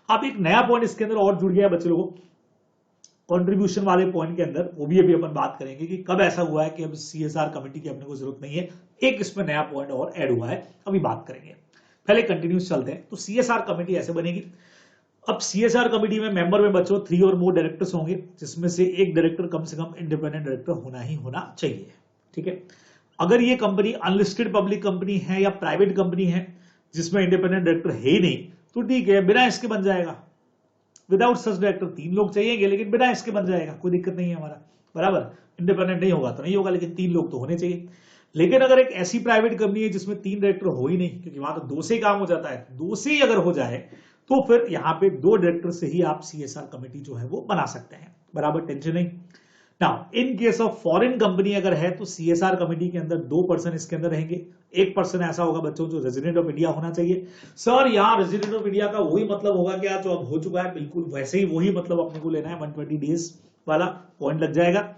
आप एक नया पॉइंट इसके अंदर और जुड़ गया बच्चे लोगों, कंट्रीब्यूशन वाले पॉइंट के अंदर, वो भी अभी अपन बात करेंगे कि कब ऐसा हुआ है कि अब CSR कमेटी की अपने को जरूरत नहीं है। एक इसमें नया पॉइंट और ऐड हुआ है, अभी बात करेंगे। पहले कंटिन्यूस चलते हैं। तो CSR कमेटी ऐसे बनेगी। अब CSR कमेटी में मेंबर में बच्चों 3 और मोर डायरेक्टर्स होंगे, जिसमें से एक डायरेक्टर कम से कम इंडिपेंडेंट डायरेक्टर होना ही होना चाहिए। ठीक है, अगर ये कंपनी अनलिस्टेड पब्लिक कंपनी है या प्राइवेट कंपनी है जिसमें इंडिपेंडेंट डायरेक्टर है ही नहीं, तो ठीक है, बिना इसके बन जाएगा। विदाउट सच डायरेक्टर 3 लोग चाहिएंगे, लेकिन बिना इसके बन जाएगा, कोई दिक्कत नहीं है हमारा, बराबर। इंडिपेंडेंट नहीं होगा तो नहीं होगा, लेकिन 3 लोग तो होने चाहिए। लेकिन अगर एक ऐसी प्राइवेट कंपनी है जिसमें 3 डायरेक्टर हो ही नहीं, क्योंकि वहां तो 2 से ही काम हो जाता है, 2 से ही अगर हो जाए तो फिर यहाँ पे 2 डायरेक्टर से ही आप CSR कमेटी जो है वो बना सकते हैं, बराबर, टेंशन नहीं। Now in case of foreign company अगर है तो CSR कमेटी के अंदर 2 पर्सन इसके अंदर रहेंगे। 1 पर्सन ऐसा होगा बच्चों जो रेजिडेंट ऑफ इंडिया होना चाहिए। सर यहाँ रेजिडेंट ऑफ इंडिया का वही मतलब होगा क्या जो अब हो चुका है, बिल्कुल वैसे ही वही मतलब अपने को लेना है, 120 डेज वाला पॉइंट लग जाएगा।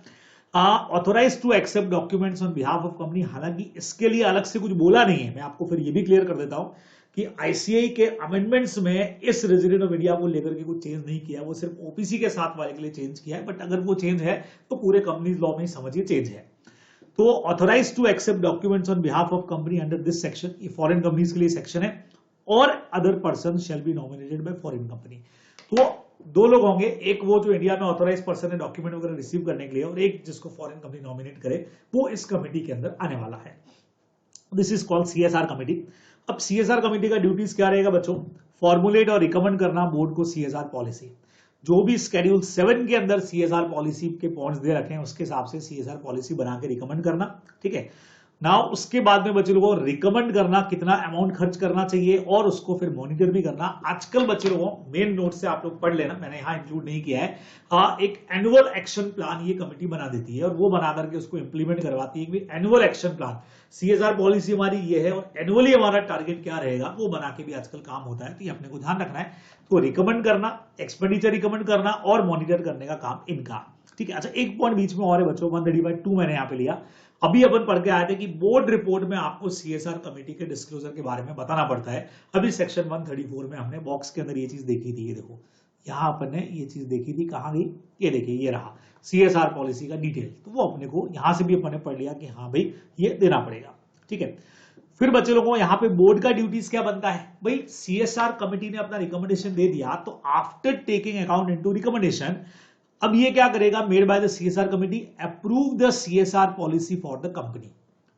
Authorize to accept documents on behalf of company, हालांकि इसके लिए अलग से कुछ बोला नहीं है, मैं आपको फिर ये भी क्लियर कर देता हूं कि ICAI के अमेंडमेंट्स में इस रेजिडेंट ऑफ इंडिया को लेकर के कुछ चेंज नहीं किया, वो सिर्फ OPC के साथ वाले के लिए चेंज किया है। बट अगर वो चेंज है तो पूरे कंपनीज लॉ में समझिए चेंज है। तो authorize to accept documents on behalf of company under this section, ये फॉरेन कंपनीज के लिए सेक्शन है। और other person shall be nominated by foreign company. तो 2 लोग होंगे, एक वो जो इंडिया में ऑथोराइज पर्सन है डॉक्यूमेंट वगैरह रिसीव करने के लिए, और एक जिसको फॉरेन कंपनी नॉमिनेट करे, वो इस कमेटी के अंदर आने वाला है। This is called CSR committee. अब CSR कमेटी का ड्यूटीज क्या रहेगा बच्चों, फॉर्मुलेट और रिकमेंड करना बोर्ड को CSR पॉलिसी, जो भी स्केड्यूल 7 के अंदर CSR पॉलिसी के पॉइंट्स दे रखे हैं उसके हिसाब से CSR पॉलिसी बना के रिकमेंड करना। ठीक है ना, उसके बाद में बच्चे लोगों को रिकमेंड करना कितना अमाउंट खर्च करना चाहिए, और उसको फिर मॉनिटर भी करना। आजकल बच्चे लोगों मेन नोट से आप लोग पढ़ लेना, मैंने यहां इंक्लूड नहीं किया है। एक एनुअल एक्शन प्लान ये कमेटी बना देती है, और वो बना करके उसको इंप्लीमेंट करवाती है कि annual action plan, CSR policy हमारी ये है और एनुअली हमारा टारगेट क्या रहेगा, वो बना के भी आजकल काम होता है। तो ये अपने को ध्यान रखना है। तो रिकमेंड करना, एक्सपेंडिचर रिकमेंड करना और मॉनिटर करने का काम इनका। ठीक है, अच्छा एक पॉइंट बीच में और है बच्चों, 135(2) मैंने यहाँ पे लिया। अभी अपन पढ़ के आए थे कि बोर्ड रिपोर्ट में आपको CSR कमेटी के डिस्क्लोजर के बारे में बताना पड़ता है। अभी सेक्शन 134 में हमने बॉक्स के अंदर ये चीज देखी थी, ये देखो यहां अपन ने ये चीज देखी थी, कहां गई, ये देखिए ये रहा CSR पॉलिसी का डिटेल। तो वो अपने को यहां से भी अपन ने पढ़ लिया कि हाँ भाई ये देना पड़ेगा। ठीक है, फिर बच्चे लोगों को यहाँ पे बोर्ड का ड्यूटीज क्या बनता है, भाई CSR कमेटी ने अपना रिकमेंडेशन दे दिया, तो after taking account into recommendation, अब ये क्या करेगा, made by the CSR committee approve the CSR policy for the company.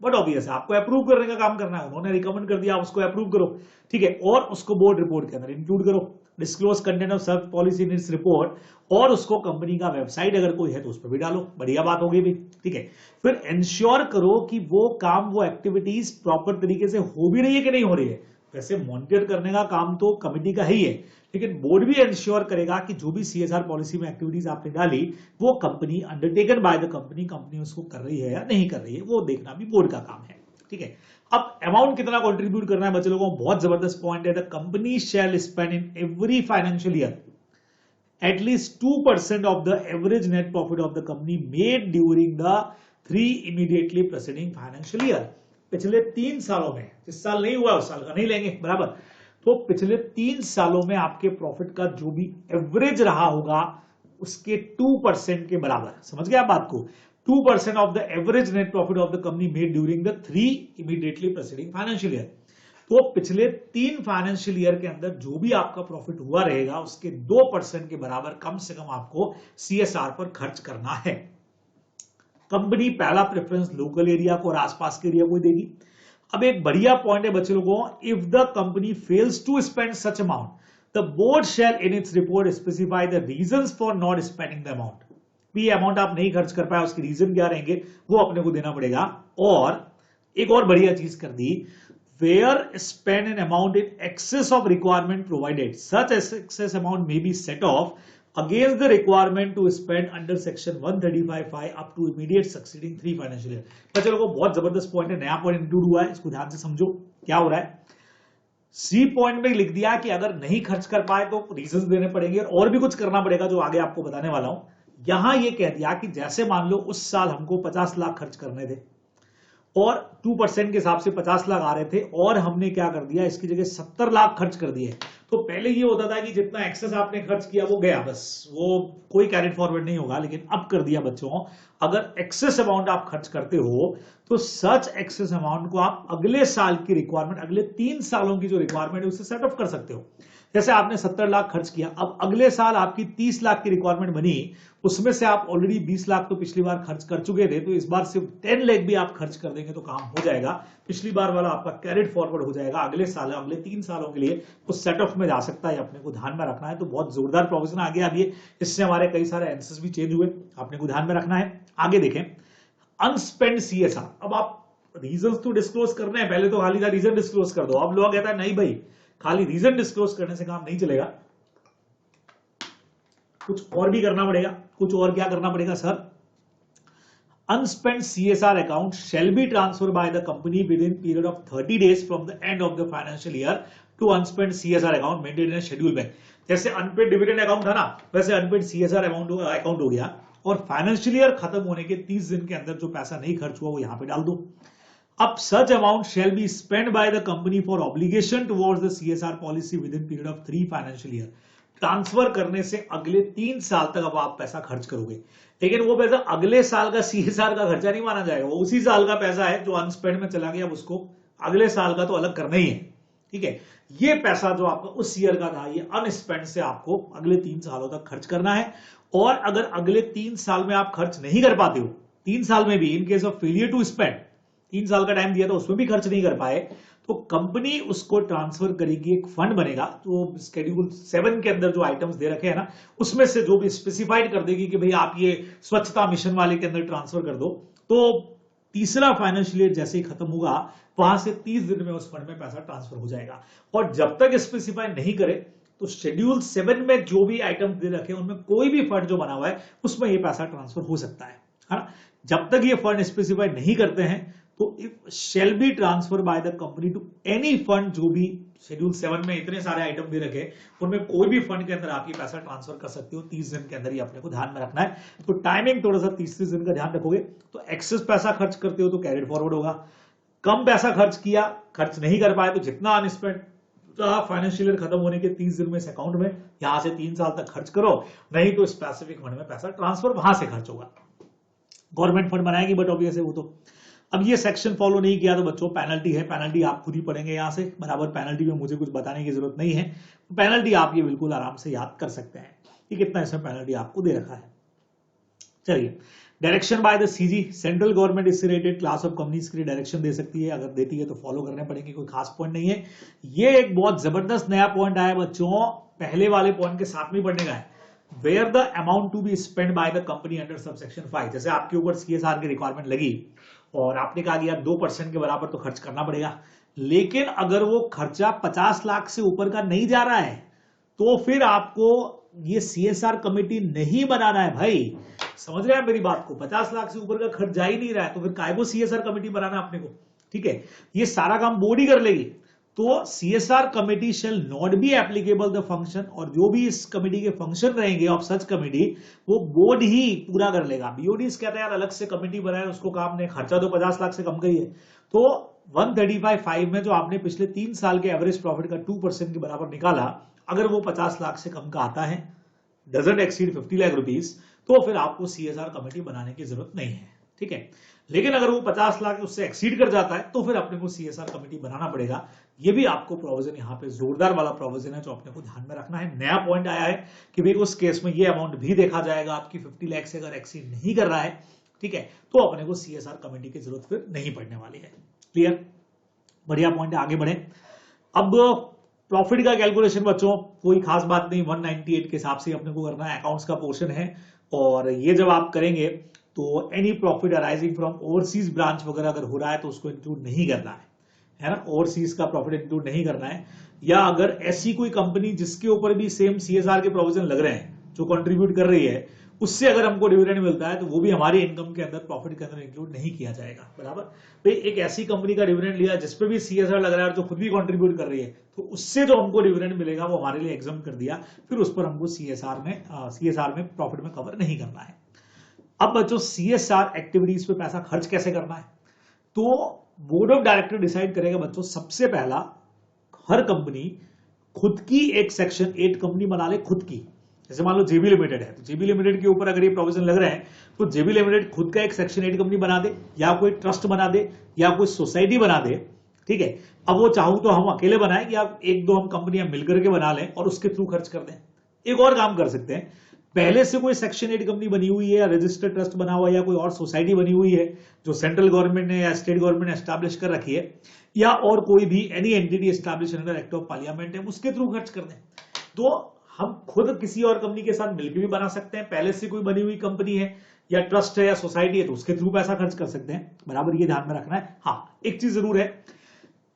But obvious है आपको अप्रूव करने का काम करना है, उन्होंने रिकमेंड कर दिया, आप उसको अप्रूव करो। ठीक है, और उसको बोर्ड रिपोर्ट के अंदर इंक्लूड करो, disclose content of search policy in its report, और उसको कंपनी का वेबसाइट अगर कोई है तो उस पर भी डालो, बढ़िया बात होगी भी। ठीक है, फिर इंश्योर करो कि वो काम, वो एक्टिविटीज प्रॉपर तरीके से हो भी रही है कि नहीं हो रही है। वैसे मॉनिटर करने का काम तो कमेटी का ही है, लेकिन बोर्ड भी इंश्योर करेगा कि जो भी CSR पॉलिसी में एक्टिविटीज आपने डाली वो company undertaken by the company उसको कर रही है या नहीं कर रही है, वो देखना भी बोर्ड का काम है। ठीक है, अब अमाउंट कितना कंट्रीब्यूट करना है बच्चे लोगों को, बहुत जबरदस्त पॉइंट है। The company shall spend in every financial year at least 2% of the average net profit of the company made during the 3 immediately preceding financial year। पिछले 3 सालों में, जिस साल नहीं हुआ उस साल का नहीं लेंगे, बराबर। तो पिछले 3 सालों में आपके प्रॉफिट का जो भी एवरेज रहा होगा उसके 2% के बराबर, समझ गए आप बात को। 2% of the average net profit of the company made during the 3 immediately preceding financial year. तो पिछले 3 फाइनेंशियल ईयर के अंदर जो भी आपका प्रॉफिट हुआ रहेगा उसके 2% के बराबर कम से कम आपको सीएसआर पर खर्च करना है। कंपनी पहला प्रेफरेंस लोकल एरिया को और आसपास के एरिया को देगी। अब एक बढ़िया पॉइंट है बच्चे लोगों, if the company fails to spend such amount the board shall in its report specify the reasons for not spending the amount. भी अमाउंट आप नहीं खर्च कर पाए उसके रीजन क्या रहेंगे वो अपने को देना पड़ेगा। और एक और बढ़िया चीज कर दी, where spend an amount in excess of requirement provided such excess amount may be set off against the requirement to spend under section 135(5) up to immediate succeeding 3 financial year। बच्चों लोगों बहुत जबरदस्त पॉइंट है, नया पॉइंट इंक्लूड हुआ है, इसको ध्यान से समझो क्या हो रहा है। सी पॉइंट में लिख दिया कि अगर नहीं खर्च कर पाए तो रीजंस देने पड़ेंगे और भी कुछ करना पड़ेगा जो आगे आपको बताने वाला हूं। यहां ये कह दिया कि जैसे मान लो उस साल हमको 50 लाख खर्च करने थे और 2% के हिसाब से 50 लाख आ रहे थे और हमने क्या कर दिया इसकी जगह 70 लाख खर्च कर दिए। तो पहले ये होता था कि जितना एक्सेस आपने खर्च किया वो गया, बस वो कोई कैरिड फॉरवर्ड नहीं होगा। लेकिन अब कर दिया बच्चों, अगर एक्सेस अमाउंट आप खर्च करते हो तो सच एक्सेस अमाउंट को आप अगले साल की रिक्वायरमेंट, अगले 3 सालों की जो रिक्वायरमेंट है उससे सेट ऑफ कर सकते हो। जैसे आपने 70 लाख खर्च किया, अब अगले साल आपकी 30 लाख की रिक्वायरमेंट बनी, उसमें से आप ऑलरेडी 20 लाख तो पिछली बार खर्च कर चुके थे, तो इस बार सिर्फ 10 लाख भी आप खर्च कर देंगे तो काम हो जाएगा। पिछली बार वाला आपका कैरिड फॉरवर्ड हो जाएगा, अगले साल अगले 3 सालों के लिए वो सेट ऑफ में जा सकता है, अपने को ध्यान में रखना है। तो बहुत जोरदार प्रोविजन आ गया अभी, इससे हमारे कई सारे आंसर्स भी चेंज हुए, आपने को ध्यान में रखना है। आगे देखें, अनस्पेंड सीएसआर। अब आप रीजंस तो डिस्क्लोज करने हैं, पहले तो खाली था रीजन डिस्क्लोज कर दो। अब लोग कहता है नहीं भाई, खाली रीजन डिस्क्लोज करने से काम नहीं चलेगा, कुछ और भी करना पड़ेगा। कुछ और क्या करना पड़ेगा sir? Unspent CSR account shall be transfer by the company within period of 30 days from the end of the financial year to unspent CSR account maintain in schedule bank. जैसे अनपेड डिविडेंड अकाउंट था ना, वैसे unpaid CSR account हो गया और financial year खत्म होने के 30 दिन के अंदर जो पैसा नहीं खर्च हुआ वो यहां पे डाल दो। अब such amount shall be spend by the company for obligation towards the CSR policy with in period of 3 financial year. Transfer करने से अगले 3 साल तक अब आप पैसा खर्च करोगे, लेकिन वो पैसा अगले साल का सीएसआर का खर्चा नहीं माना जाएगा, वो उसी साल का पैसा है जो अनस्पेंड में चला गया, उसको अगले साल का तो अलग करना ही है। ठीक है, ये पैसा जो आपका उस ईयर का था ये अनस्पेंड से आपको अगले 3 सालों तक खर्च करना है। और अगर अगले 3 साल में आप खर्च नहीं कर पाते हो, 3 साल में भी in case of failure to spend, 3 साल का टाइम दिया था उसमें भी खर्च नहीं कर पाए, तो कंपनी उसको ट्रांसफर करेगी, एक फंड बनेगा। तो शेड्यूल 7 के अंदर जो आइटम्स दे रखे हैं ना, उसमें से जो भी स्पेसिफाइड कर देगी कि भाई आप ये स्वच्छता मिशन वाले के अंदर ट्रांसफर कर दो। तो तीसरा फाइनेंशियल ईयर जैसे ही खत्म होगा, वहां से 30 दिन में उस फंड में पैसा ट्रांसफर हो जाएगा। और जब तक स्पेसिफाई नहीं करे तो शेड्यूल 7 में जो भी आइटम दे रखे हैं उनमें कोई भी फंड जो बना हुआ है उसमें ये पैसा ट्रांसफर हो सकता है ना। जब तक ये फंड स्पेसिफाई नहीं करते हैं तो if shall be transfer by the company to any fund, जो भी शेड्यूल 7 में इतने सारे आइटम दे रखे उनमें कोई भी फंड के अंदर आप ये पैसा ट्रांसफर कर सकते हो 30 दिन के अंदर ही, अपने को ध्यान में रखना है। तो टाइमिंग थोड़ा सा 30 दिन का ध्यान रखोगे तो एक्सेस पैसा खर्च करते हो तो कैरिड फॉरवर्ड होगा, कम पैसा खर्च किया, खर्च नहीं कर पाए तो जितना अनस्पेंड फाइनेंशियल ईयर खत्म होने के 30 दिन में इस अकाउंट में यहां से 3 साल तक खर्च करो, नहीं तो स्पेसिफिक फंड में पैसा ट्रांसफर वहां से खर्च होगा। गवर्नमेंट फंड बनाएगी बट ऑब्वियस है वो तो। अब ये सेक्शन फॉलो नहीं किया तो बच्चों पेनल्टी है, पेनल्टी आप खुद ही पढ़ेंगे यहां से बराबर, पेनल्टी में मुझे कुछ बताने की जरूरत नहीं है, पेनल्टी आप ये बिल्कुल आराम से याद कर सकते हैं कि कितना इसमें पेनल्टी आपको दे रखा है। चलिए, direction by the CG, central government इससे रिलेटेड क्लास ऑफ कंपनीज के लिए डायरेक्शन दे सकती है, अगर देती है तो फॉलो करने पड़ेंगे, कोई खास पॉइंट नहीं है। ये एक बहुत जबरदस्त नया पॉइंट आया बच्चों, पहले वाले पॉइंट के साथ में पढ़ने का है। Where the amount to be spend by the company under subsection 5, जैसे आपके ऊपर सीएसआर की रिक्वायरमेंट लगी और आपने कहा कि यार 2% के बराबर तो खर्च करना पड़ेगा, लेकिन अगर वो खर्चा 50 लाख से ऊपर का नहीं जा रहा है तो फिर आपको ये सीएसआर कमेटी नहीं बनाना है भाई। समझ रहे हैं मेरी बात को? 50 लाख से ऊपर का खर्च जा ही नहीं रहा है तो फिर काय को सीएसआर कमेटी बनाना अपने को? ठीक है, ये सारा काम बोर्ड ही कर लेगी। तो CSR committee shall not be applicable the function, और जो भी इस कमेटी के फंक्शन रहेंगे ऑफ सच कमेटी वो बोर्ड ही पूरा कर लेगा। बीओडीज कहते हैं यार अलग से कमेटी बनाए, उसको काम ने खर्चा तो 50 लाख से कम का ही है। तो 135(5) में जो आपने पिछले 3 साल के एवरेज प्रॉफिट का 2% के बराबर निकाला, अगर वो 50 लाख से कम का आता है, डजंट एक्सीड 50 लाख रुपीज, तो फिर आपको सीएसआर कमेटी बनाने की जरूरत नहीं है। ठीक है। लेकिन अगर वो 50 लाख उससे एक्सीड कर जाता है तो फिर अपने को CSR कमेटी बनाना पड़ेगा। ये भी आपको प्रोविजन यहाँ पे जोरदार वाला प्रोविजन है जो अपने को ध्यान में रखना है। नया पॉइंट आया है कि भाई उस केस में ये अमाउंट भी देखा जाएगा, आपकी 50 लाख से अगर एक्सीड नहीं कर रहा है, ठीक है, तो अपने को CSR कमेटी की जरूरत फिर नहीं पड़ने वाली है। क्लियर, बढ़िया पॉइंट है, आगे बढ़े। अब प्रॉफिट का कैलकुलेशन बच्चों कोई खास बात नहीं, 198 के हिसाब से अपने को करना है, अकाउंट्स का पोर्शन है। और ये जब आप करेंगे तो any profit arising from overseas branch वगैरह अगर हो रहा है तो उसको इंक्लूड नहीं करना है ना, ओवरसीज का प्रॉफिट इंक्लूड नहीं करना है। या अगर ऐसी कोई कंपनी जिसके ऊपर भी सेम CSR के प्रोविजन लग रहे हैं, जो कंट्रीब्यूट कर रही है, उससे अगर हमको डिविडेंड मिलता है तो वो भी हमारे इनकम के अंदर, प्रॉफिट के अंदर इंक्लूड नहीं किया जाएगा, बराबर। तो एक ऐसी कंपनी का डिविडेंड लिया जिसपे भी CSR लग रहा है और जो खुद भी कंट्रीब्यूट कर रही है, तो उससे जो हमको डिविडेंड मिलेगा वो हमारे लिए एग्जाम कर दिया, फिर उस पर हमको CSR में प्रॉफिट में कवर नहीं करना है। अब बच्चों CSR एक्टिविटीज पे पैसा खर्च कैसे करना है, तो बोर्ड ऑफ डायरेक्टर डिसाइड करेगा बच्चों। सबसे पहला, हर कंपनी खुद की एक सेक्शन 8 कंपनी बना ले खुद की। जैसे मान लो JB लिमिटेड है, तो JB लिमिटेड के ऊपर अगर ये प्रोविजन लग रहे हैं तो JB लिमिटेड खुद का एक सेक्शन 8 कंपनी बना दे, या कोई ट्रस्ट बना दे, या कोई सोसाइटी बना दे, ठीक है। अब वो चाहूं तो हम अकेले बनाए, या एक दो हम कंपनियां मिलकर के बना लें और उसके थ्रू खर्च कर दें। एक और काम कर सकते हैं, पहले से कोई सेक्शन 8 कंपनी बनी हुई है, या रजिस्टर्ड ट्रस्ट बना हुआ है, या कोई और सोसाइटी बनी हुई है जो सेंट्रल गवर्नमेंट ने या स्टेट गवर्नमेंट ने एस्टैब्लिश कर रखी है, या और कोई भी any entity establish under act of parliament है, उसके थ्रू खर्च कर दें। तो हम खुद किसी और कंपनी के साथ मिलकर भी बना सकते हैं, पहले से कोई बनी हुई कंपनी है या ट्रस्ट है या सोसाइटी है तो उसके थ्रू पैसा खर्च कर सकते हैं, बराबर, ये ध्यान में रखना है। हाँ, एक चीज जरूर है,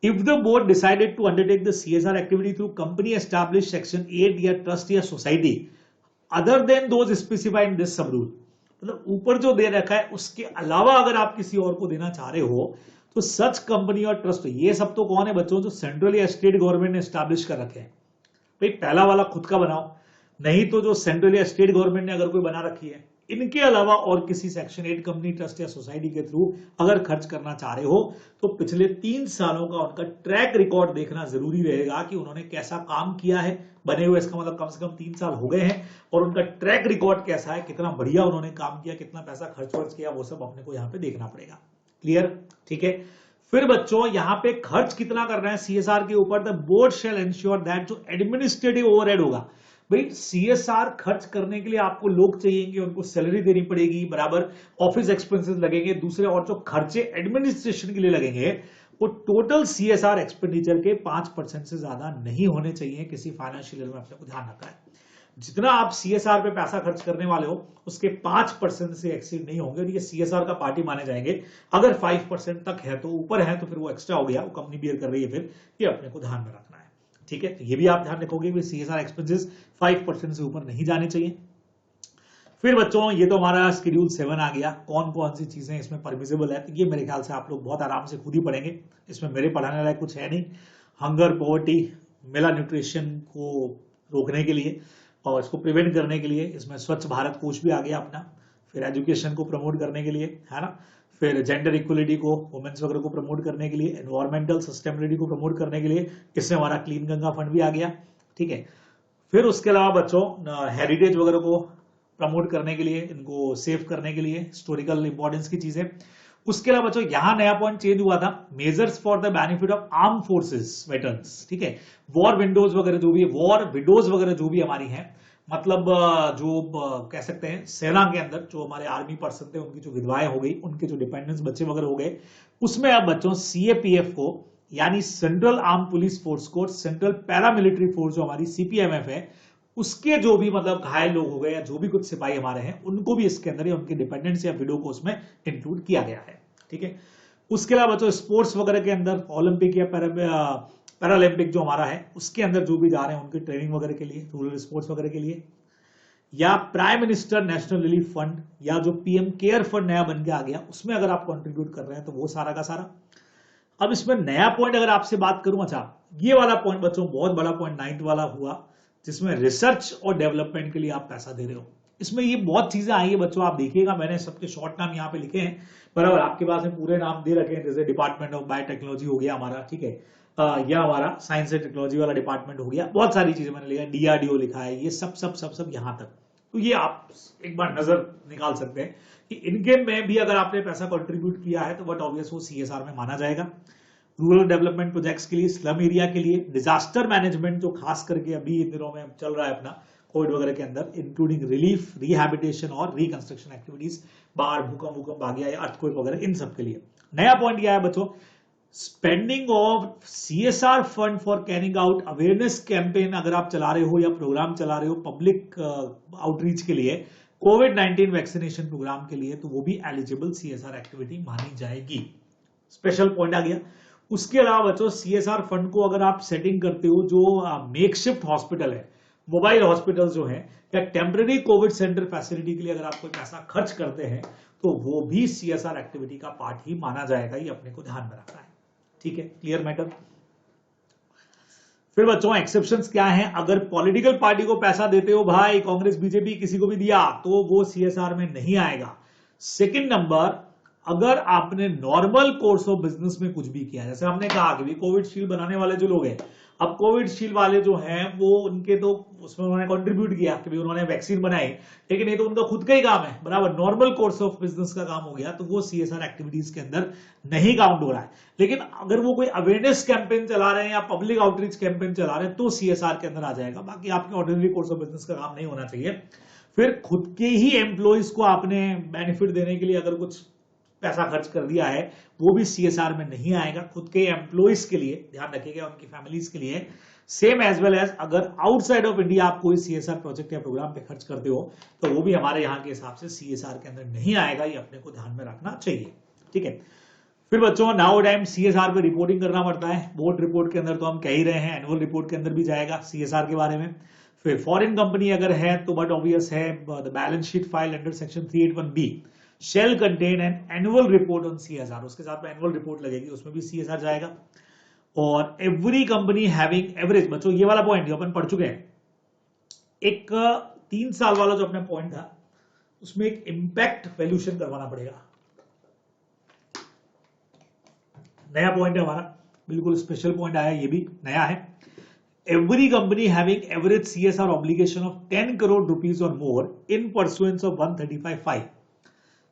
if the board decided to undertake the CSR activity through company establish section 8 या ट्रस्ट या society other than those specified in this sub rule, मतलब ऊपर जो दे रखा है उसके अलावा अगर आप किसी और को देना चाह रहे हो तो सच कंपनी और ट्रस्ट, ये सब तो कौन है बच्चों, जो सेंट्रल या स्टेट गवर्नमेंट ने एस्टैब्लिश कर रखे हैं। भाई पहला वाला खुद का बनाओ, नहीं तो जो सेंट्रल या स्टेट गवर्नमेंट ने अगर कोई बना रखी है, इनके अलावा और किसी सेक्शन 8 कंपनी, ट्रस्ट या सोसाइटी के थ्रू अगर खर्च करना चाह रहे हो तो पिछले 3 सालों का उनका ट्रैक रिकॉर्ड देखना जरूरी रहेगा कि उन्होंने कैसा काम किया है। बने हुए इसका मतलब कम से कम 3 साल हो गए हैं और उनका ट्रैक रिकॉर्ड कैसा है, कितना बढ़िया उन्होंने काम किया, कितना पैसा खर्च किया, वो सब अपने को यहाँ पे देखना पड़ेगा। क्लियर, ठीक है। फिर बच्चों यहाँ पे खर्च कितना कर रहे हैं CSR के ऊपर, the board shall ensure that जो एडमिनिस्ट्रेटिव ओवरहेड होगा, भाई CSR खर्च करने के लिए आपको लोग चाहिएंगे, उनको सैलरी देनी पड़ेगी, बराबर, ऑफिस एक्सपेंसेस लगेंगे, दूसरे और जो खर्चे एडमिनिस्ट्रेशन के लिए लगेंगे वो टोटल CSR एक्सपेंडिचर के 5% से ज्यादा नहीं होने चाहिए। किसी फाइनेंशियल ईयर में अपने को ध्यान रखना है, जितना आप CSR पे पैसा खर्च करने वाले हो उसके 5% से एक्सीड नहीं होंगे, ये CSR का पार्टी माने जाएंगे। अगर 5% तक है तो ऊपर है तो फिर वो एक्स्ट्रा हो गया, वो कंपनी बियर कर रही है, फिर ये अपने को ध्यान में रखना है, ठीक है। तो ये भी आप ध्यान रखोगे कि CSR एक्सपेंसेस 5% से ऊपर नहीं जाने चाहिए। फिर बच्चों ये तो हमारा शेड्यूल 7 आ गया, कौन कौन सी चीजें इसमें परमिसिबल है, तो ये मेरे ख्याल से आप लोग बहुत आराम से खुद ही पढ़ेंगे, इसमें मेरे पढ़ाने लायक कुछ है नहीं। हंगर, पॉवर्टी, मेला न्यूट्रिशन को रोकने के लिए और इसको प्रिवेंट करने के लिए इसमें स्वच्छ भारत कोष भी आ गया अपना। फिर एजुकेशन को प्रमोट करने के लिए, है ना, फिर जेंडर इक्वलिटी को, वुमेन्स वगैरह को प्रमोट करने के लिए, एनवायरमेंटल सस्टेनेबिलिटी को प्रमोट करने के लिए, इसमें हमारा क्लीन गंगा फंड भी आ गया, ठीक है। फिर उसके अलावा बच्चों हेरिटेज वगैरह को प्रमोट करने के लिए, इनको सेव करने के लिए, हिस्टोरिकल इंपॉर्टेंस की चीजें। उसके अलावा बच्चों यहां नया पॉइंट चेंज हुआ था, measures for the benefit of arm forces veterans, ठीक है। वॉर विंडोज वगैरह जो भी, वॉर विडोज वगैरह जो भी हमारी हैं, मतलब जो कह सकते हैं सेना के अंदर जो हमारे आर्मी पर्सन थे उनकी जो विधवाएं हो गई, उनके जो डिपेंडेंट्स बच्चे वगैरह हो गए, उसमें अब बच्चों CAPF को यानी सेंट्रल आर्म पुलिस फोर्स को, सेंट्रल पैरामिलिट्री फोर्स जो हमारी CPMF है, उसके जो भी मतलब घायल लोग हो गए या जो भी कुछ सिपाही हमारे हैं उनको भी इसके अंदर या उनके डिपेंडेंट्स या विडो को उसमें इंक्लूड किया गया है, ठीक है। उसके अलावा बच्चों स्पोर्ट्स वगैरह के अंदर ओलंपिक या पैरालंपिक जो हमारा है उसके अंदर जो भी जा रहे हैं उनकी ट्रेनिंग वगैरह के लिए, रूरल स्पोर्ट्स वगैरह के लिए, या prime minister national relief fund या जो PM केयर फंड नया बन के आ गया उसमें अगर आप कंट्रीब्यूट कर रहे हैं तो वो सारा का सारा। अब इसमें नया पॉइंट अगर आपसे बात करूं, अच्छा ये वाला पॉइंट बच्चों बहुत बड़ा पॉइंट 9th वाला हुआ, जिसमें रिसर्च और डेवलपमेंट के लिए आप पैसा दे रहे हो। इसमें ये बहुत चीजें आई है बच्चों, आप देखिएगा मैंने सबके शॉर्ट नाम यहाँ पे लिखे हैं, बराबर, आपके पास में पूरे नाम दे रखे हैं, जैसे डिपार्टमेंट ऑफ बायोटेक्नोलॉजी हो गया हमारा, ठीक है, यह हमारा साइंस एंड टेक्नोलॉजी वाला डिपार्टमेंट हो गया, बहुत सारी चीजें मैंने लिखा है, DRDO लिखा है, ये सब सब सब सब यहाँ तक, तो ये आप एक बार नजर निकाल सकते हैं कि इनके में भी अगर आपने पैसा कंट्रीब्यूट किया है तो बट ऑब्वियस वो सीएसआर में माना जाएगा। रूरल डेवलपमेंट प्रोजेक्ट्स के लिए, स्लम एरिया के लिए, डिजास्टर मैनेजमेंट जो खास करके अभी इन दिनों में चल रहा है अपना कोविड वगैरह के अंदर, इंक्लूडिंग रिलीफ, रिहैबिलिटेशन और रिकंस्ट्रक्शन एक्टिविटीज, बाढ़, भूकंप आ गया या अर्थक्वेक वगैरह, इन सब के लिए। नया पॉइंट क्या है बच्चों, spending of CSR fund for carrying out awareness campaign अगर आप चला रहे हो या प्रोग्राम चला रहे हो पब्लिक आउटरीच के लिए, कोविड-19 वैक्सीनेशन प्रोग्राम के लिए, तो वो भी एलिजिबल सीएसआर एक्टिविटी मानी जाएगी। स्पेशल पॉइंट आ गया। उसके अलावा बच्चों सीएसआर फंड को अगर आप सेटिंग करते हो, जो मेकशिफ्ट हॉस्पिटल है, मोबाइल हॉस्पिटल जो है, या टेम्पररी कोविड सेंटर फैसिलिटी के लिए अगर आप कोई पैसा खर्च करते हैं तो वो भी सीएसआर एक्टिविटी का पार्ट ही माना जाएगा। ये अपने को ध्यान में रखना है, ठीक है, क्लियर मैटर। फिर बच्चों एक्सेप्शंस क्या हैं, अगर पॉलिटिकल पार्टी को पैसा देते हो भाई, कांग्रेस बीजेपी किसी को भी दिया, तो वो सीएसआर में नहीं आएगा। सेकंड नंबर, अगर आपने नॉर्मल कोर्स ऑफ बिजनेस में कुछ भी किया, जैसे हमने कहा कि कोविड शील्ड बनाने वाले जो लोग हैं, अब कोविड शील्ड वाले जो हैं वो उनके तो उसमें उन्होंने कंट्रीब्यूट किया कि उन्होंने वैक्सीन बनाई, लेकिन ये तो उनका खुद का ही काम है, बराबर, नॉर्मल कोर्स ऑफ बिजनेस का काम हो गया, तो वो सीएसआर एक्टिविटीज के अंदर नहीं काउंट हो रहा है। लेकिन अगर वो कोई अवेयरनेस कैंपेन चला रहे हैं या पब्लिक आउटरीच कैंपेन चला रहे हैं तो सीएसआर के अंदर आ जाएगा। बाकी आपके ऑर्डिनरी कोर्स ऑफ बिजनेस का काम नहीं होना चाहिए। फिर खुद के ही एम्प्लॉइज को आपने बेनिफिट देने के लिए अगर कुछ पैसा खर्च कर दिया है, वो भी सीएसआर में नहीं आएगा। खुद के एम्प्लॉइज के लिए ध्यान रखिएगा, उनकी फैमिलीज के लिए। सेम एज वेल एज अगर आउटसाइड ऑफ इंडिया आप कोई सीएसआर प्रोजेक्ट या प्रोग्राम पे खर्च करते हो तो वो भी हमारे यहाँ के हिसाब से सीएसआर के अंदर नहीं आएगा। ये अपने को ध्यान में रखना चाहिए, ठीक है। फिर बच्चों नाउ टाइम सीएसआर पे रिपोर्टिंग करना पड़ता है। बोर्ड रिपोर्ट के अंदर तो हम कह ही रहे हैं, एनुअल रिपोर्ट के अंदर भी जाएगा सीएसआर के बारे में। फिर फॉरेन कंपनी अगर है तो बट ऑब्वियस है, the balance sheet file under section 381B shall contain an annual report on CSR, उसके साथ में एनुअल रिपोर्ट लगेगी, उसमें भी सीएसआर जाएगा। और एवरी कंपनी हैविंग एवरेज, बच्चों ये वाला पॉइंट अपन पढ़ चुके हैं, एक 3 साल वाला जो अपना पॉइंट था उसमें एक इंपैक्ट वैल्यूएशन करवाना पड़ेगा। नया पॉइंट है हमारा, बिल्कुल स्पेशल पॉइंट आया, ये भी नया है। Every company having average CSR obligation of 10 crore rupees और मोर इन परसुएंस ऑफ 135(5),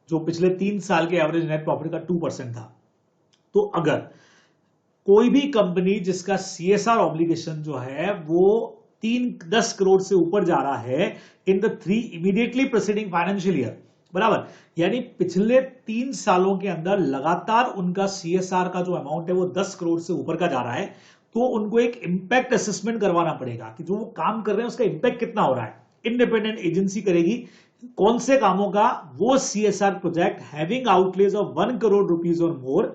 जो पिछले 3 साल के एवरेज नेट प्रॉफिट का 2% था। तो अगर कोई भी कंपनी जिसका सीएसआर ऑब्लिगेशन जो है वो 10 करोड़ से ऊपर जा रहा है in the 3 immediately preceding financial year, बराबर, यानी पिछले 3 सालों के अंदर लगातार उनका सीएसआर का जो अमाउंट है वो 10 करोड़ से ऊपर का जा रहा है, तो उनको एक इंपैक्ट असेसमेंट करवाना पड़ेगा कि जो वो काम कर रहे हैं उसका इंपैक्ट कितना हो रहा है। इंडिपेंडेंट एजेंसी करेगी कौन से कामों का, वो CSR project having outlay of 1 crore rupees और more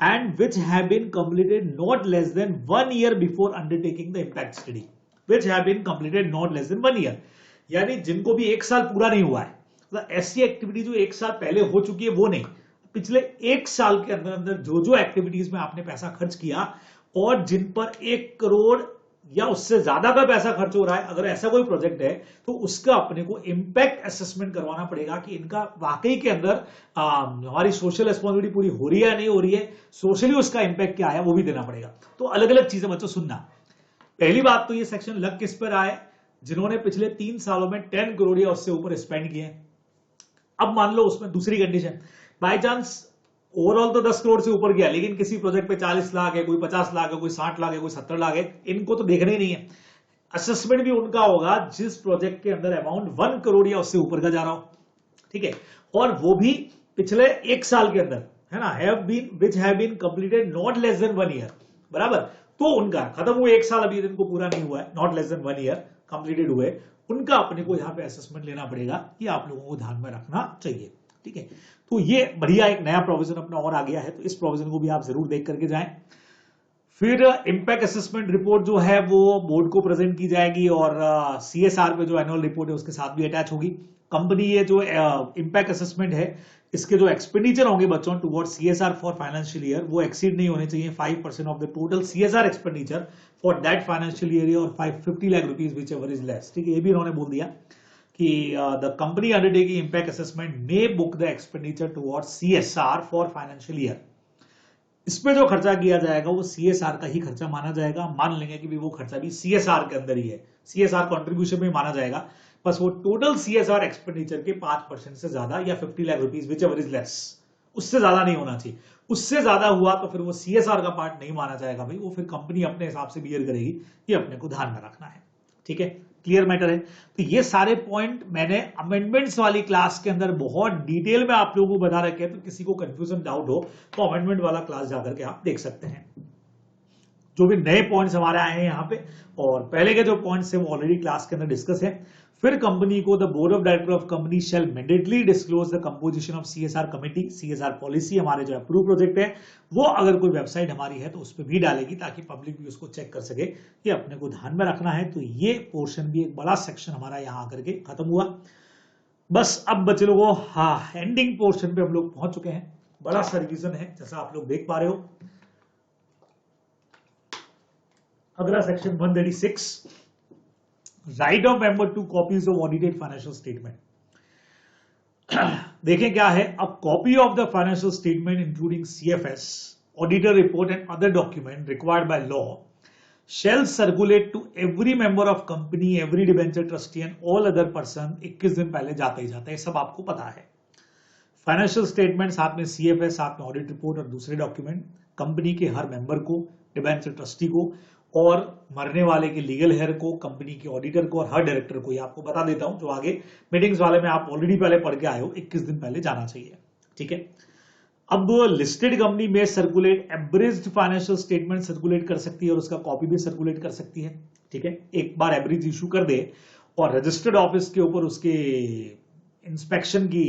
and which have been completed not less than 1 year before undertaking the impact study, which have been completed not less than 1 year, यानी जिनको भी 1 साल पूरा नहीं हुआ है, मतलब ऐसी एक्टिविटी जो 1 साल पहले हो चुकी है वो नहीं, पिछले 1 साल के अंदर अंदर जो जो एक्टिविटीज में आपने पैसा खर्च किया और जिन पर 1 करोड़ या उससे ज्यादा का पैसा खर्च हो रहा है, अगर ऐसा कोई प्रोजेक्ट है तो उसका अपने को इंपैक्ट असेसमेंट करवाना पड़ेगा कि इनका वाकई के अंदर हमारी सोशल रिस्पॉन्सिबिलिटी पूरी हो रही है या नहीं हो रही है, सोशली उसका इंपैक्ट क्या है वो भी देना पड़ेगा। तो अलग अलग चीजें बच्चों सुनना। पहली बात तो ये सेक्शन लग किस पर आए, जिन्होंने पिछले 3 सालों में 10 करोड़ या उससे ऊपर स्पेंड किए। अब मान लो उसमें दूसरी कंडीशन, बाई चांस ओवरऑल तो 10 करोड़ से ऊपर गया, लेकिन किसी प्रोजेक्ट पे 40 लाख है, कोई 50 लाख है, कोई 60 लाख है, कोई 70 लाख है, इनको तो देखना ही नहीं है। असेसमेंट भी उनका होगा जिस प्रोजेक्ट के अंदर अमाउंट 1 करोड़ या उससे ऊपर का जा रहा हो, ठीक है, और वो भी पिछले 1 साल के अंदर, है ना, which have been completed not less than 1 year, बराबर। तो उनका खत्म हुए 1 साल, अभी इनको पूरा नहीं हुआ है, not less than 1 year completed हुए, उनका अपने को यहाँ पे असेसमेंट लेना पड़ेगा। ये आप लोगों को ध्यान में रखना चाहिए, ठीक है। तो ये बढ़िया एक नया प्रोविजन अपना और आ गया है, तो इस प्रोविजन को भी आप जरूर देख करके जाएं। फिर इंपैक्ट असेसमेंट रिपोर्ट जो है वो बोर्ड को प्रेजेंट की जाएगी और सीएसआर पे जो एनुअल रिपोर्ट है उसके साथ भी अटैच होगी। कंपनी ये जो इंपैक्ट असेसमेंट है इसके जो एक्सपेंडिचर होंगे बच्चों toward CSR for financial year वो एक्सीड नहीं होने चाहिए 5% of the total CSR expenditure for that financial year और 550 lakh rupees which ever is less, ठीक है। ये भी उन्होंने बोल दिया कि the company undertaking impact assessment may book the expenditure towards CSR for financial year. इसमें जो खर्चा किया जाएगा वो सीएसआर का ही खर्चा माना जाएगा। मान लेंगे कि भी वो खर्चा भी सीएसआर के अंदर ही है, सीएसआर कंट्रीब्यूशन में माना जाएगा, बस वो टोटल सीएसआर एक्सपेंडिचर के 5% से ज्यादा या 50 lakh rupees which ever is less, उससे ज्यादा नहीं होना चाहिए। उससे ज्यादा हुआ तो फिर वो सीएसआर का पार्ट नहीं माना जाएगा भाई, वो फिर कंपनी अपने हिसाब से बियर करेगी, ये अपने को ध्यान में रखना है। ठीक है, क्लियर मैटर है। तो ये सारे पॉइंट मैंने अमेंडमेंट्स वाली क्लास के अंदर बहुत डिटेल में आप लोगों को बता रखे हैं, तो किसी को कंफ्यूजन डाउट हो तो अमेंडमेंट वाला क्लास जाकर के आप देख सकते हैं। जो भी नए पॉइंट्स हमारे आए हैं यहाँ पे, और पहले के जो पॉइंट्स है वो ऑलरेडी क्लास के अंदर डिस्कस है। फिर कंपनी को the board of director of company shall mandatorily disclose the composition of CSR committee, CSR policy हमारे जो अप्रूव प्रोजेक्ट है वो अगर कोई वेबसाइट हमारी है तो उस पर भी डालेगी, ताकि पब्लिक भी उसको चेक कर सके। ये अपने को ध्यान में रखना है। तो ये पोर्शन भी एक बड़ा सेक्शन हमारा यहाँ आकर के खत्म हुआ। बस अब बच्चे लोगों, हाँ, एंडिंग पोर्शन पे हम लोग पहुंच चुके हैं। बड़ा सा रिवीजन है जैसा आप लोग देख पा रहे हो। अगला section 136, right of member two copies of audited financial statement. देखें क्या है, अब copy of the financial statement including CFS, auditor report and other document required by law shall circulate to every member of company, every debenture trustee and all other person 21 दिन पहले जाते ही जाता है, सब आपको पता है। फाइनेंशियल स्टेटमेंट साथ में सीएफएस, साथ में ऑडिट रिपोर्ट और दूसरे डॉक्यूमेंट कंपनी के हर मेंबर को, डिबेंचर ट्रस्टी को और मरने वाले के लीगल हेयर को, कंपनी के ऑडिटर को और हर डायरेक्टर को, ये आपको बता देता हूं जो आगे मीटिंग्स वाले में आप ऑलरेडी पहले पढ़ के आए हो, 21 दिन पहले जाना चाहिए। ठीक है, अब लिस्टेड कंपनी में circulate abridged financial statement circulate कर सकती है और उसका कॉपी भी सर्कुलेट कर सकती है। ठीक है, एक बार एब्रिज इशू कर दे और रजिस्टर्ड ऑफिस के ऊपर उसके इंस्पेक्शन की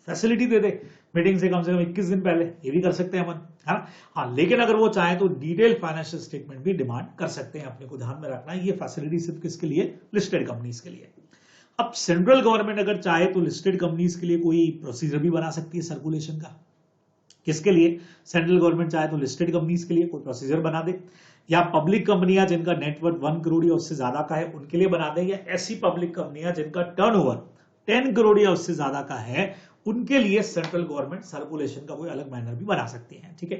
फैसिलिटी दे दे मीटिंग से कम 21 दिन पहले, ये भी कर सकते हैं अपन, है ना। हाँ, लेकिन अगर वो चाहे तो डिटेल फाइनेंशियल स्टेटमेंट भी डिमांड कर सकते हैं। अपने को ध्यान में रखना है ये फैसिलिटी सिर्फ किसके लिए, लिस्टेड कंपनीज के लिए। अब सेंट्रल गवर्नमेंट अगर चाहे तो लिस्टेड कंपनीज के लिए कोई प्रोसीजर भी बना सकती है सर्कुलेशन का। किसके लिए, सेंट्रल गवर्नमेंट चाहे तो लिस्टेड कंपनीज के लिए कोई प्रोसीजर बना दे, या पब्लिक कंपनियां जिनका नेटवर्थ 1 करोड़ या उससे ज्यादा का है उनके लिए बना दे, या ऐसी पब्लिक कंपनियां जिनका टर्नओवर 10 करोड़ या उससे ज्यादा का है उनके लिए सेंट्रल गवर्नमेंट सर्कुलेशन का कोई अलग मैनर भी बना सकती है। ठीक है,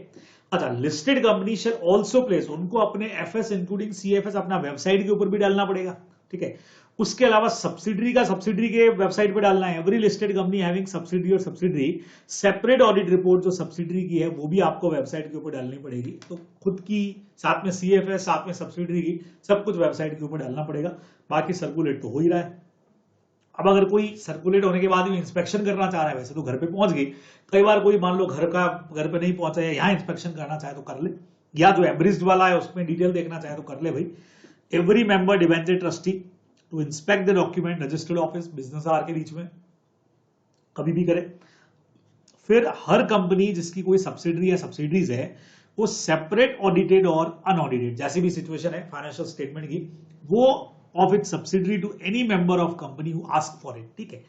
अच्छा, listed company shell also place, उनको अपने एफएस इंक्लूडिंग सीएफएस अपना वेबसाइट के ऊपर भी डालना पड़ेगा। ठीक है, उसके अलावा सब्सिडरी का सब्सिडरी के वेबसाइट पे डालना है। Every listed company having subsidiary और सब्सिडरी सेपरेट ऑडिट रिपोर्ट जो सब्सिडरी की है वो भी आपको वेबसाइट के ऊपर डालनी पड़ेगी। तो खुद की साथ में सीएफएस साथ में सब्सिडरी की सब कुछ वेबसाइट के ऊपर डालना पड़ेगा। बाकी सर्कुलेट तो हो ही रहा है। अब अगर कोई सर्कुलेट होने के बाद भी इंस्पेक्शन करना चाह रहा है, वैसे तो घर पे पहुंच गई, कई बार कोई मान लो घर पे नहीं पहुंचा या यहाँ इंस्पेक्शन करना चाहे तो कर ले, या जो एब्रिज्ड वाला है उसमें डिटेल देखना चाहे तो कर ले भाई। Every member debenture trustee to inspect the document, registered office business hour के बीच में कभी भी करे। फिर हर कंपनी जिसकी कोई सब्सिडरी या सब्सिडरीज है वो सेपरेट ऑडिटेड और अनऑडिटेड, जैसी भी सिचुएशन है फाइनेंशियल स्टेटमेंट की, वो of it subsidiary to any member of company who ask for it. ठीक है,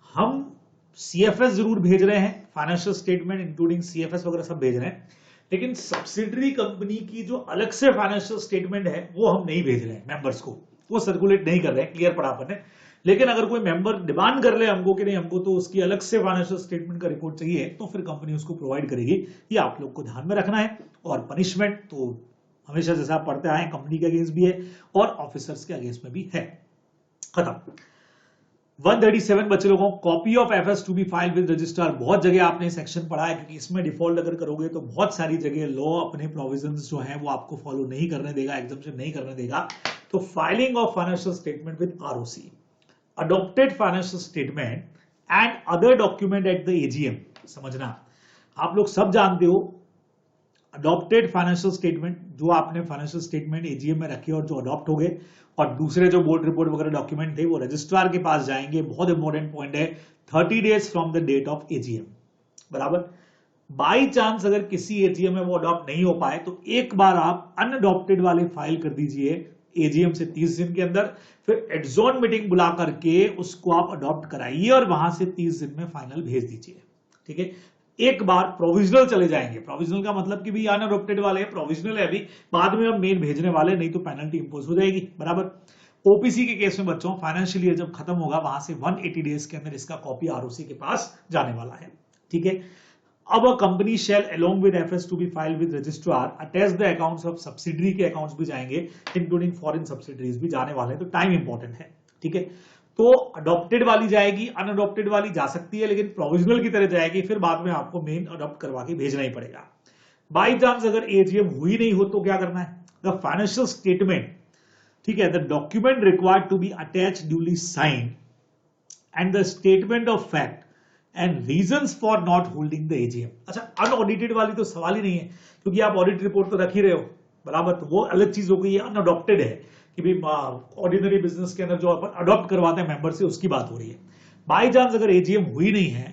हम सीएफएस जरूर भेज रहे हैं, फाइनेंशियल स्टेटमेंट इंक्लूडिंग सीएफएस वगैरह सब भेज रहे हैं, लेकिन सब्सिडरी कंपनी की जो अलग से फाइनेंशियल स्टेटमेंट है वो हम नहीं भेज रहे हैं मेंबर्स को, वो सर्कुलेट नहीं कर रहे हैं, क्लियर पढ़ा अपन ने। लेकिन अगर कोई मेंबर डिमांड कर ले हमको कि नहीं हमको तो उसकी अलग से फाइनेंशियल स्टेटमेंट का रिपोर्ट चाहिए, तो फिर कंपनी उसको प्रोवाइड करेगी। ये आप लोग को ध्यान में रखना है। और पनिशमेंट तो हमेशा जैसा आप पढ़ते आए, कंपनी के अगेंस्ट भी है और ऑफिसर्स के अगेंस्ट में भी है। खत्म। 137 बच्चे लोगों, copy of FS to be file with registrar. बहुत जगह आपने सेक्शन पढ़ा है, क्योंकि इसमें डिफॉल्ट अगर करोगे तो बहुत सारी जगह लॉ अपने प्रोविजंस जो हैं वो आपको फॉलो नहीं करने देगा, एग्जम्पशन नहीं करने देगा। तो filing of financial statement with ROC, adopted financial statement and other document at the AGM. समझना, आप लोग सब जानते हो अडॉप्टेड फाइनेंशियल स्टेटमेंट, जो आपने फाइनेंशियल स्टेटमेंट एजीएम में रखे और जो अडॉप्ट हो गए, और दूसरे जो बोर्ड रिपोर्ट वगैरह डॉक्यूमेंट थे वो रजिस्ट्रार के पास जाएंगे। बहुत इंपॉर्टेंट पॉइंट है, 30 days from the date of AGM, बराबर। बाई चांस अगर किसी एजीएम में वो अडॉप्ट नहीं हो पाए तो एक बार आप अनअडॉप्टेड वाले फाइल कर दीजिए एजीएम से 30 दिन के अंदर, फिर एडजॉर्न मीटिंग बुला करके उसको आप अडॉप्ट कराइए और वहां से 30 दिन में फाइनल भेज दीजिए। ठीक है, एक बार प्रोविजनल चले जाएंगे। प्रोविजनल का मतलब कि भी अनअडॉप्टेड वाले हैं, प्रोविजनल है अभी, बाद में हम मेन भेजने वाले, नहीं तो पेनल्टी इंपोज हो जाएगी, बराबर। ओपीसी के केस में बच्चों फाइनेंशियल ईयर जब खत्म होगा वहां से 180 डेज के अंदर इसका कॉपी आरओसी के पास जाने वाला है। ठीक है, अब a company shall along with FS to be file with registrar attach the accounts of subsidiary के अकाउंट्स भी जाएंगे, इंक्लूडिंग फॉरेन सब्सिडरीज भी जाने वाले हैं, तो टाइम इंपॉर्टेंट है। ठीक है, तो अडॉप्टेड वाली जाएगी, अनअडॉप्टेड वाली जा सकती है, लेकिन प्रोविजनल की तरह जाएगी, फिर बाद में आपको मेन अडॉप्ट करवा के भेजना ही पड़ेगा। बाई चांस अगर एजीएम हुई नहीं हो तो क्या करना है, द फाइनेंशियल स्टेटमेंट, ठीक है, the document required to be attach duly signed and the statement of fact and reasons for not holding the AGM. अच्छा, अनऑडिटेड वाली तो सवाल ही नहीं है, क्योंकि आप ऑडिट रिपोर्ट तो रख ही रहे हो बराबर, तो वो अलग चीज हो गई है। अनअडॉप्टेड है कि भाई ऑर्डिनरी बिजनेस के अंदर जो अपन अडॉप्ट करवाते हैं मेंबर से, उसकी बात हो रही है। बाई चांस अगर एजीएम हुई नहीं है,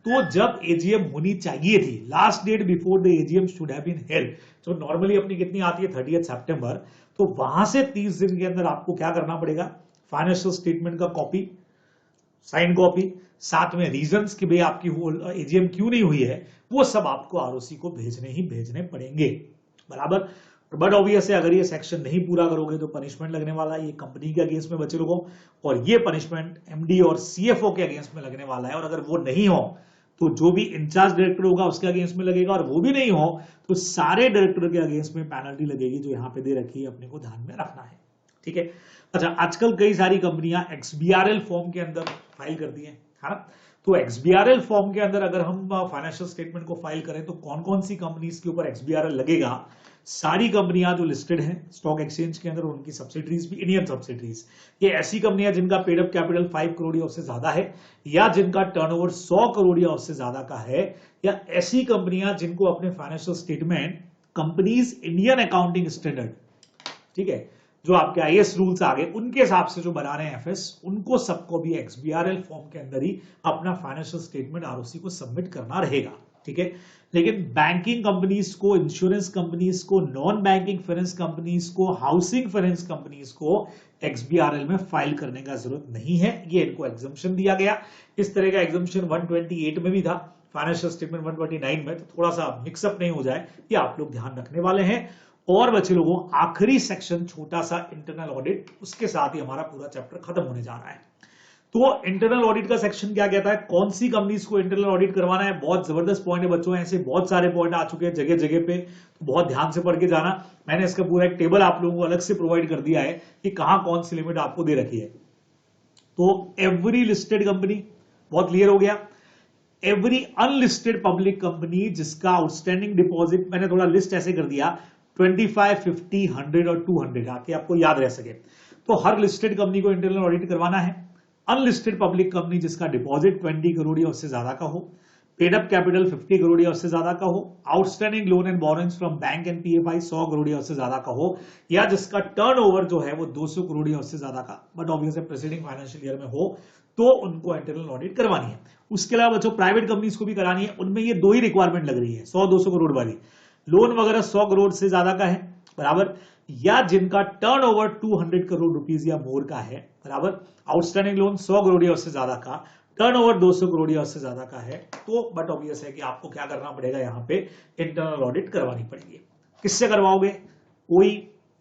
तो जब एजीएम होनी चाहिए थी, last date before the AGM should have been held, जो नॉर्मली अपनी कितनी आती है 30 सितंबर, तो वहां से 30 दिन के अंदर आपको क्या करना पड़ेगा, फाइनेंशियल स्टेटमेंट का कॉपी, साइन कॉपी, साथ में रीजंस कि भाई आपकी एजीएम क्यों नहीं हुई है, वो सब आपको आरओसी को भेजने पड़ेंगे बराबर। बट ऑब्वियस है, अगर ये सेक्शन नहीं पूरा करोगे तो पनिशमेंट लगने वाला है, ये कंपनी के अगेंस्ट में बचे लोगों, और ये पनिशमेंट एमडी और सीएफओ के अगेंस्ट में लगने वाला है। और अगर वो नहीं हो तो जो भी इंचार्ज डायरेक्टर होगा उसके अगेंस्ट में लगेगा, और वो भी नहीं हो तो सारे डायरेक्टर के अगेंस्ट में पेनल्टी लगेगी, जो यहां पे दे रखी है, अपने को ध्यान में रखना है, ठीक है। अच्छा, आजकल कई सारी कंपनियां एक्सबीआरएल फॉर्म के अंदर फाइल करती हैं, हाँ, तो एक्सबीआरएल फॉर्म के अंदर अगर हम फाइनेंशियल स्टेटमेंट को फाइल करें तो कौन कौन सी कंपनीज के ऊपर एक्सबीआरएल लगेगा, सारी कंपनियां जो लिस्टेड हैं स्टॉक एक्सचेंज के अंदर, उनकी सब्सिडरीज भी, इंडियन सब्सिडरीज, ये ऐसी कंपनियां जिनका पेड अप कैपिटल 5 करोड़ या उससे ज्यादा है, या जिनका टर्नओवर 100 करोड़ या उससे ज्यादा का है, या ऐसी कंपनियां जिनको अपने financial statement companies Indian accounting standard, ठीक है, जो आपके आईएएस रूल्स आ गए उनके हिसाब से जो बना रहे हैं एफएस, उनको सबको भी एक्सबीआरएल फॉर्म के अंदर ही अपना फाइनेंशियल स्टेटमेंट आरओसी को सबमिट करना रहेगा, ठीक है। लेकिन बैंकिंग कंपनीज को, इंश्योरेंस कंपनीज को, नॉन बैंकिंग फाइनेंस कंपनीज को, हाउसिंग फाइनेंस कंपनीज को एक्सबीआरएल में फाइल करने का जरूरत नहीं है, ये इनको एग्जम्पशन दिया गया। इस तरह का एग्जम्पशन 128 में भी था, फाइनेंशियल स्टेटमेंट 129 में, तो थोड़ा सा मिक्सअप नहीं हो जाए, ये आप लोग ध्यान रखने वाले हैं। और बच्चे लोगों, आखिरी सेक्शन छोटा सा इंटरनल ऑडिट, उसके साथ ही हमारा पूरा चैप्टर खत्म होने जा रहा है। तो इंटरनल ऑडिट का सेक्शन क्या कहता है, कौन सी कंपनीज को इंटरनल ऑडिट करवाना है, बहुत जबरदस्त पॉइंट है बच्चों, ऐसे बहुत सारे पॉइंट आ चुके हैं जगह जगह पे, तो बहुत ध्यान से पढ़ के जाना। मैंने इसका पूरा एक टेबल आप लोगों को अलग से प्रोवाइड कर दिया है कि कहां कौन सी लिमिट आपको दे रखी है। तो एवरी लिस्टेड कंपनी, बहुत क्लियर हो गया। एवरी अनलिस्टेड पब्लिक कंपनी जिसका आउटस्टैंडिंग डिपॉजिट, मैंने थोड़ा लिस्ट ऐसे कर दिया 25, 50, 100 और 200, आके आपको याद रह सके, तो हर लिस्टेड कंपनी को इंटरनल ऑडिट करवाना है। अनलिस्टेड पब्लिक कंपनी जिसका डिपॉजिट 20 करोड़ या उससे ज्यादा का हो, पेड अप कैपिटल 50 करोड़ या उससे ज्यादा का हो, outstanding loan and borrowings from bank and PFI 100 crore या उससे ज्यादा का हो, या जिसका टर्नओवर जो है वो 200 करोड़ या उससे ज्यादा का, but obviously presiding financial year में हो, तो उनको इंटरनल ऑडिट करवानी है। उसके अलावा बच्चों प्राइवेट कंपनीज को भी करानी है, उनमें ये दो ही रिक्वायरमेंट लग रही है, 100-200 करोड़ वाली, लोन वगैरह 100 करोड़ से ज्यादा का है बराबर, या जिनका टर्नओवर 200 करोड़ रुपीस या मोर का है बराबर, आउटस्टैंडिंग लोन 100 करोड़ या उससे ज्यादा का, टर्नओवर 200 करोड़ या उससे ज्यादा का है, तो बट ऑब्वियस है कि आपको क्या करना पड़ेगा, यहां पे इंटरनल ऑडिट करवानी पड़ेगी। किससे करवाओगे, कोई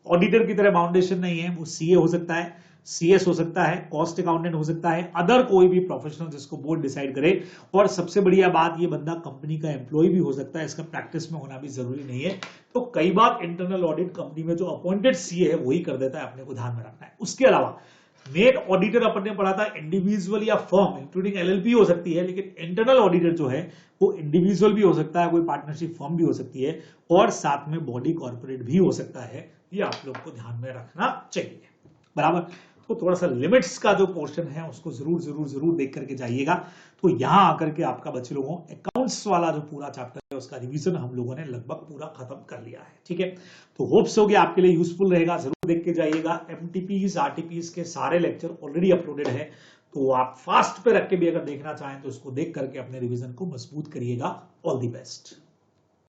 ऑडिटर की तरह फाउंडेशन नहीं है, वो सीए हो सकता है, सीएस हो सकता है, कॉस्ट अकाउंटेंट हो सकता है, अदर कोई भी प्रोफेशनल जिसको बोर्ड डिसाइड करे। और सबसे बढ़िया बात, ये बंदा कंपनी का एम्प्लॉय भी हो सकता है, इसका प्रैक्टिस में होना भी जरूरी नहीं है। तो कई बार इंटरनल ऑडिट कंपनी में जो अपॉइंटेड सीए है वही कर देता है, अपने को ध्यान में रखना है। उसके अलावा मेन ऑडिटर अपन ने पढ़ा था इंडिविजुअल या फर्म, इंक्लूडिंग एलएलपी हो सकती है, लेकिन इंटरनल ऑडिटर जो है वो इंडिविजुअल भी हो सकता है, कोई पार्टनरशिप फर्म भी हो सकती है, और साथ में बॉडी कॉर्पोरेट भी हो सकता है। ये आप लोग को ध्यान में रखना चाहिए बराबर। तो थोड़ा सा लिमिट्स का जो पोर्शन है उसको जरूर देख करके जाइएगा। तो यहां आकर के आपका बच्चे लोगों अकाउंट्स वाला जो पूरा चैप्टर है उसका रिवीजन हम लोगों ने लगभग पूरा खत्म कर लिया है, ठीक है। तो होप्स हो कि आपके लिए यूजफुल रहेगा, जरूर देख के जाइएगा। एमटीपीज आरटीपीज के सारे लेक्चर ऑलरेडी अपलोडेड है, तो आप फास्ट पे रख के भी अगर देखना चाहें तो उसको देख करके अपने रिवीजन को मजबूत करिएगा। All the best.